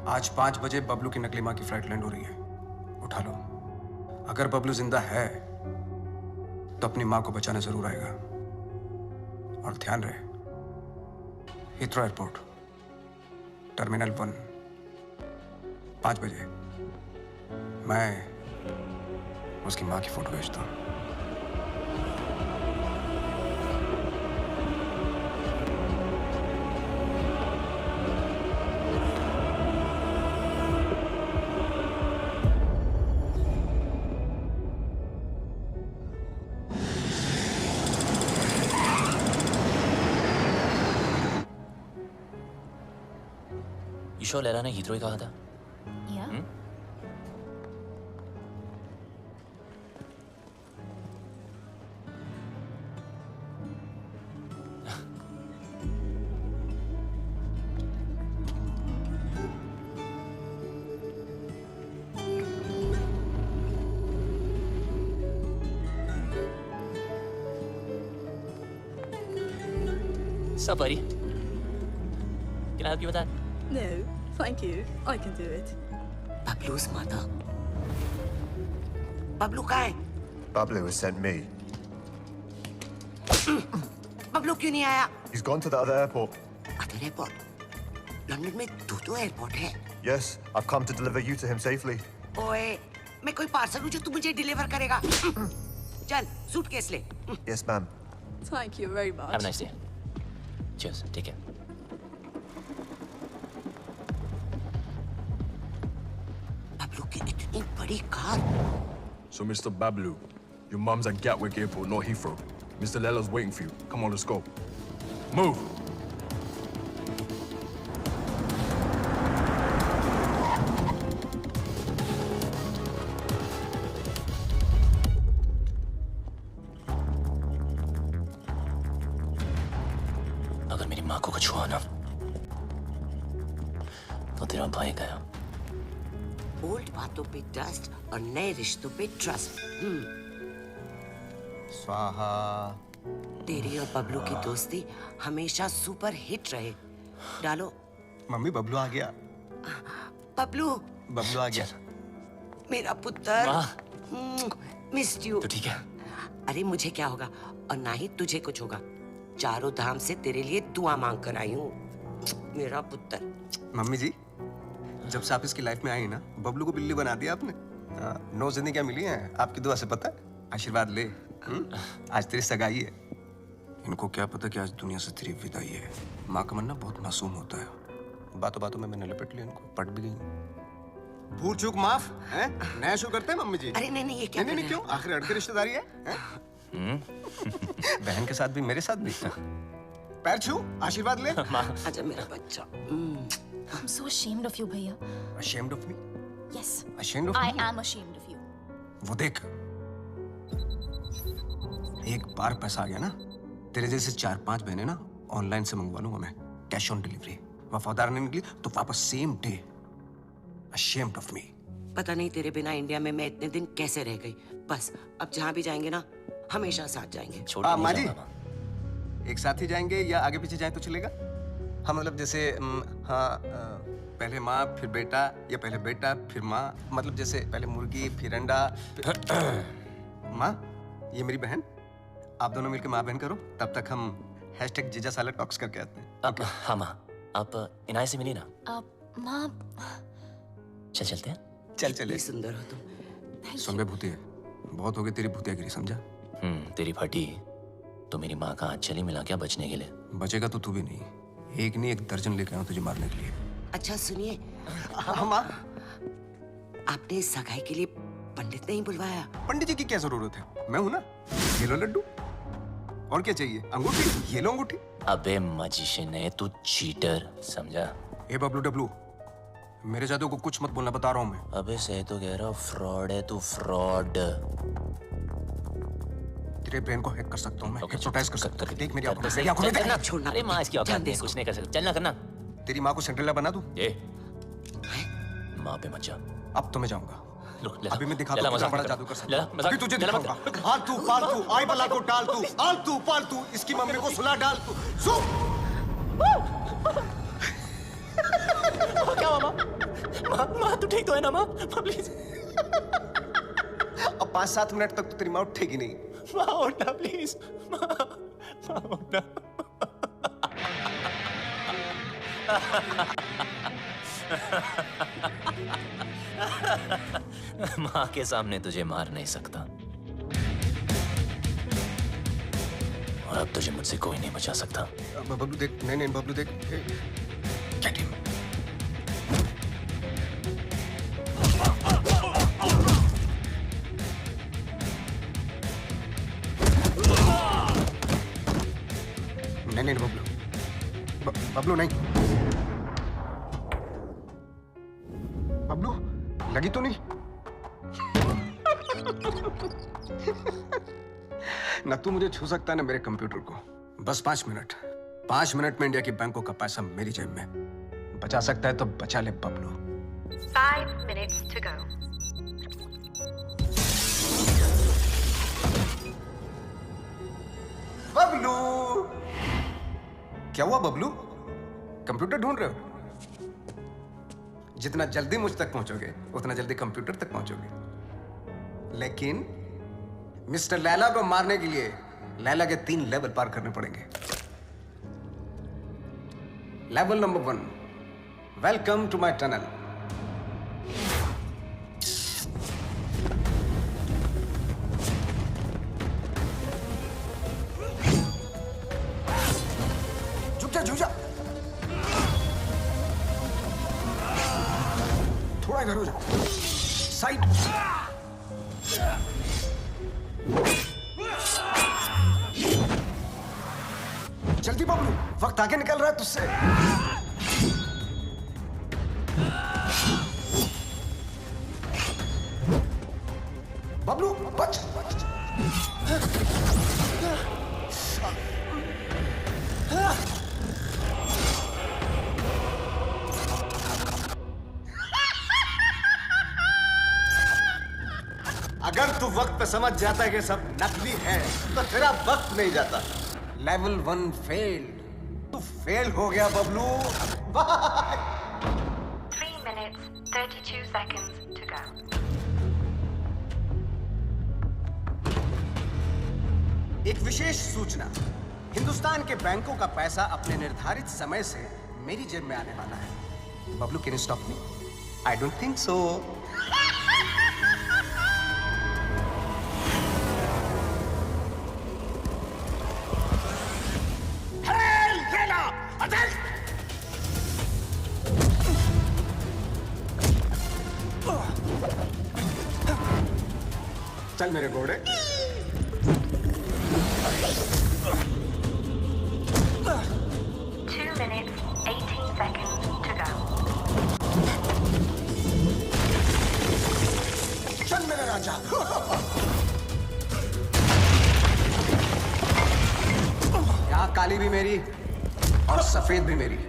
आज 5 बजे बबलू की नकली माँ की फ्लाइट लैंड हो रही है, उठा लो। अगर बबलू जिंदा है तो अपनी माँ को बचाने जरूर आएगा। और ध्यान रहे, हीथ्रो एयरपोर्ट, टर्मिनल 1, 5 बजे मैं उसकी माँ की फोटो भेजता हूँ। ईशो लैला ने हीथ्रो ही कहा था। Sabari. Can I help you with that? No, thank you. I can do it. Bablu's mother. Bablu कहाँ है? Bablu has sent me. Bablu क्यों नहीं आया? He's gone to the other airport. Other airport? London में दो airport है. Yes, I've come to deliver you to him safely. ओए, मैं कोई पार्सल हूँ जो तू मुझे डिलीवर करेगा. चल, सूटकेस ले. Yes, ma'am. Thank you very much. Have a nice day. Cheers. Take care. Bablu की इतनी बड़ी car. So, Mr. Bablu, your mum's at Gatwick Airport, not Heathrow. Mr. Lella's waiting for you. Come on, let's go. Move! अगर मेरी माँ को कुछ हुआ ना तो तेरा भाई गया. ओल्ड बातों पे ट्रस्ट और नए रिश्तों पे ट्रस्ट. स्वाहा. तेरी और बबलू की दोस्ती हमेशा सुपर हिट रहे. डालो. मम्मी बबलू आ गया. बबलू. बबलू आ गया. मेरा पुत्र. Missed you. तो ठीक है. अरे मुझे क्या होगा और ना ही तुझे कुछ होगा. चारों धाम से तेरे लिए दुआ मांग कर आई हूँ. मेरा पुत्र. मम्मी जी, जब से आप इसकी लाइफ में आई ना, बबलू को बिल्ली बना दिया आपने. 9 जिंदगियां मिली हैं आपकी दुआ से, पता है. आशीर्वाद ले. आज तेरी सगाई है. इनको क्या पता कि आज दुनिया से तेरी विदाई है. माँ का मन ना बहुत मासूम होता है. बातों बातों में मैंने लपेट लिया इनको. पट भी गई. भूल चूक माफ है. नया शो करते हैं मम्मी जी. अरे नहीं ये क्या. नहीं क्यों, आखिर अड़के रिश्तेदारी है. बहन के साथ भी मेरे साथ भी. पैर छू, आशीर्वाद ले. आजा मेरा बच्चा. I'm so ashamed of you, भैया. Ashamed of me? Yes. Ashamed of I me? am ashamed of you. वो देख, एक बार पैसा आ गया ना, तेरे जैसे 4-5 बहनें ना ऑनलाइन से मंगवा लूंगा मैं. Cash on delivery. वफादार नहीं निकली तो वापस same day. Ashamed of me. पता नहीं तेरे बिना इंडिया में मैं इतने दिन कैसे रह गई. बस अब जहाँ भी जाएंगे ना हमेशा साथ जाएंगे. माँ जी, एक साथ ही जाएंगे या आगे पीछे जाए तो चलेगा? हाँ मतलब जैसे हाँ, पहले माँ फिर बेटा या पहले बेटा फिर माँ. मतलब जैसे पहले मुर्गी फिर अंडा. माँ, ये मेरी बहन. आप दोनों मिलकर माँ बहन करो. तब तक हम #जीजा साला टॉक्स करके आते हैं. अब हाँ माँ, आप इनाय से मिली ना. माँ. चलते हैं. चल चले. सुंदर हो तुम. सुन बे भूतिया, बहुत हो गई तेरी भूतियागिरी, समझा? तेरी फटी तो मेरी माँ का हाथ चली मिला क्या बचने के लिए? बचेगा तो तू भी नहीं. एक नहीं 1 दर्जन लेके आऊं तुझे मारने के लिए. अच्छा सुनिए. हाँ माँ. आपने सगाई के लिए पंडित नहीं बुलवाया? पंडित जी की क्या जरूरत है, मैं हूं ना. ये लो लड्डू. और क्या चाहिए? अंगूठी. ये लो अंगूठी. अबे मजिशियन है तू, चीटर, समझा? ए बबलू डब्लू, मेरे जादू को कुछ मत बोलना, बता रहा हूं मैं. अबे सही तो कह रहा हूँ, फ्रॉड है तू, फ्रॉड. तेरे ब्रेन को हैक कर सकता हूँ मैं. हिप्नोटाइज कर सकता हूँ. देख मेरी आंखों में. आंखों में देख. छोड़ना. अरे माँ इसकी औकात नहीं, कुछ नहीं कर सकता. चलना करना. तेरी माँ को सिंड्रेला बना दूं? माँ पे मत जा. अब तो मैं जाऊंगा. अभी मैं दिखाता हूँ कितना बड़ा जादू कर सकता हूँ. अभी तुझे दिखाऊंगा. आलतू पालतू आई बला को टाल तू. आलतू पालतू इसकी मम्मी को सुला डाल तू. सो क्या हुआ माँ? माँ तू ठीक तो है ना माँ? प्लीज. अब 5-7 मिनट तक तो तेरी माँ उठेगी नहीं. माँ उठना प्लीज. माँ उठना. माँ के सामने तुझे मार नहीं सकता और अब तुझे मुझसे कोई नहीं बचा सकता. बबलू देख. नहीं बबलू देख. Get him. नहीं बबलू. बबलू नहीं. बबलू लगी तो नहीं? ना तू मुझे छू सकता है ना मेरे कंप्यूटर को. बस 5 मिनट. 5 मिनट में इंडिया की बैंकों का पैसा मेरी जेब में. बचा सकता है तो बचा ले Bablu. 5 minutes to go. Bablu क्या हुआ बबलू? कंप्यूटर ढूंढ रहे हो? जितना जल्दी मुझ तक पहुंचोगे उतना जल्दी कंप्यूटर तक पहुंचोगे। लेकिन मिस्टर लैला को मारने के लिए लैला के 3 लेवल पार करने पड़ेंगे। Level number 1, welcome to my tunnel. झुक जा। थोड़ा इधर हो जा। साइड। जल्दी बबलू, वक्त आगे निकल रहा है तुझसे। बबलू बच। अगर तू वक्त पे समझ जाता है कि सब नकली है तो तेरा वक्त नहीं जाता। Level 1 failed. तू फेल हो गया Bablu. 3 minutes 32 seconds to go. एक विशेष सूचना, हिंदुस्तान के बैंकों का पैसा अपने निर्धारित समय से मेरी जेब में आने वाला है। Bablu, can you stop me? I don't think so. चल मेरे घोड़े। 2 minutes 18 seconds to go. चल मेरे राजा। यहाँ काली भी मेरी और सफेद भी मेरी।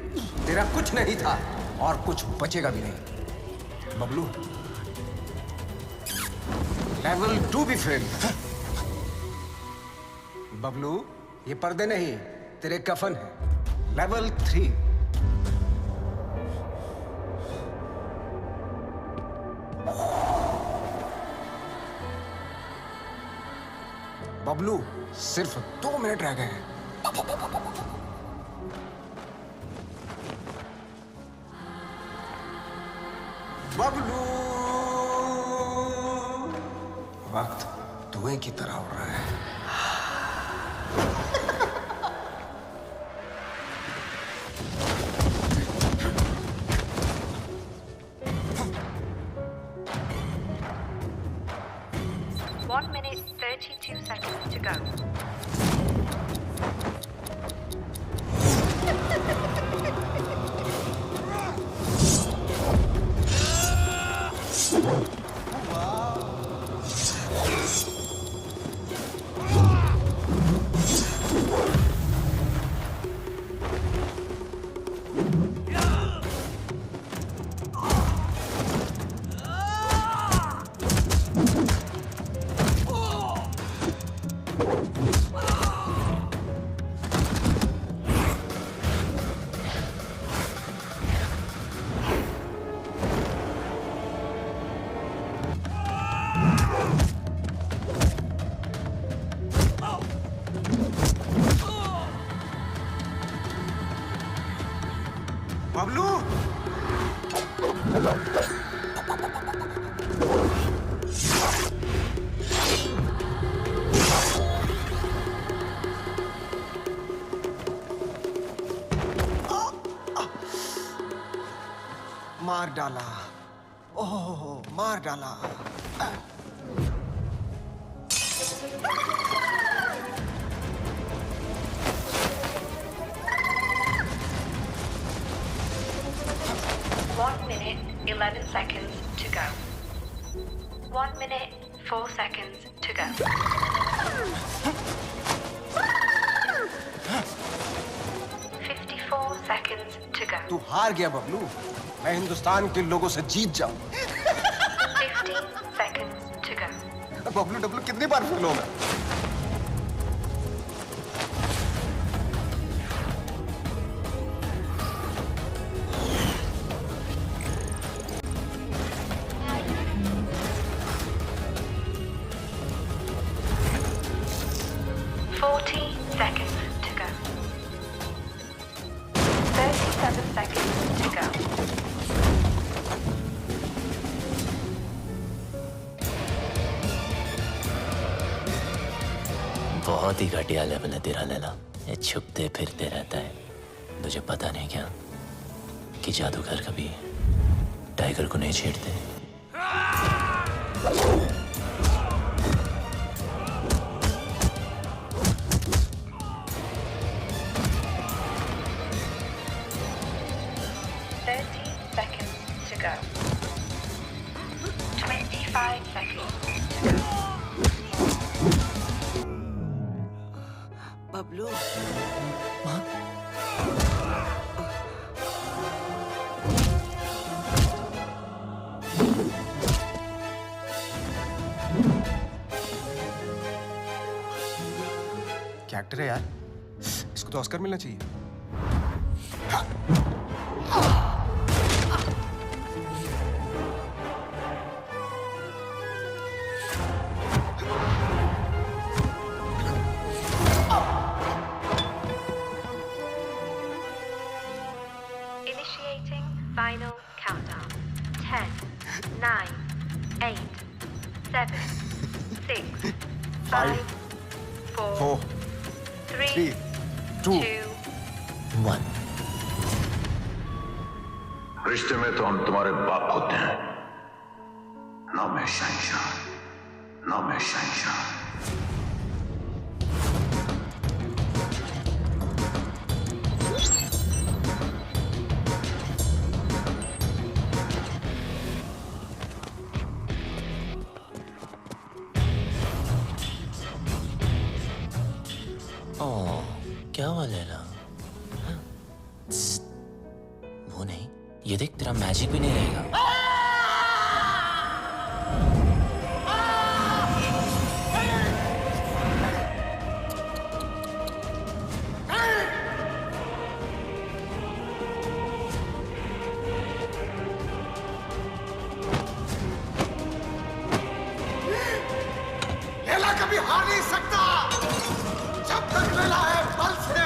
तेरा कुछ नहीं था और कुछ बचेगा भी नहीं। बबलू, लेवल 2 भी फेल। बबलू, ये पर्दे नहीं तेरे कफन है। लेवल 3। बबलू, सिर्फ 2 मिनट रह गए हैं। बबलू, वक्त धुएं की तरह उड़ रहा है। 1 minute 32 seconds to go. Bablu, 'मार डाला। ओह, मार डाला। One minute 11 seconds to go. 1 minute 4 seconds to go. 54 seconds to go. तू हार गया बबलू। मैं हिंदुस्तान के लोगों से जीत जाऊं। 15 seconds to go. Bablu Dablu कितनी बार फेल होगा? बहुत ही घटिया लेवल है तेरा लैला। ये छुपते फिरते रहता है। तुझे पता नहीं क्या कि जादूगर कभी टाइगर को नहीं छेड़ते। बबलू, क्या एक्टर है यार, इसको तो ऑस्कर मिलना चाहिए। Initiating final countdown. 10, 9, 8, 7, 6, 5, 4, 3, 2, 1। रिश्ते में तो हम तुम्हारे बाप होते हैं, ना मैं शहंशाह, ना मैं शहंशाह। क्या हुआ लैला? हाँ? वो नहीं, ये देख तेरा मैजिक भी नहीं रहेगा। लैला कभी हार नहीं सकता जब तक लैला है बल से।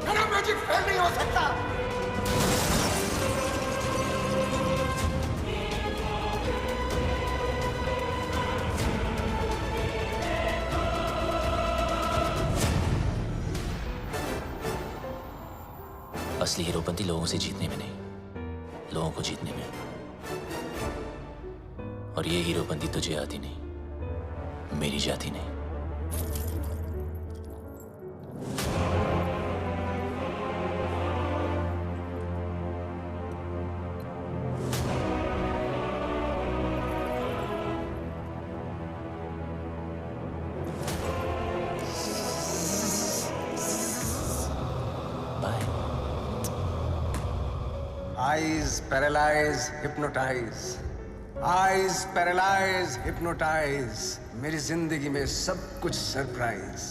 मेरा मैजिक फेल नहीं हो सकता। असली हीरोपंती लोगों से जीतने में नहीं, लोगों को जीतने में। और ये हीरोपंती तुझे आती नहीं, मेरी जाती नहीं। Eyes paralyze, hypnotize. Eyes paralyze, hypnotize. मेरी जिंदगी में सब कुछ सरप्राइज।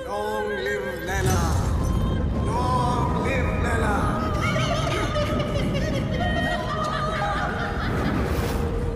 Long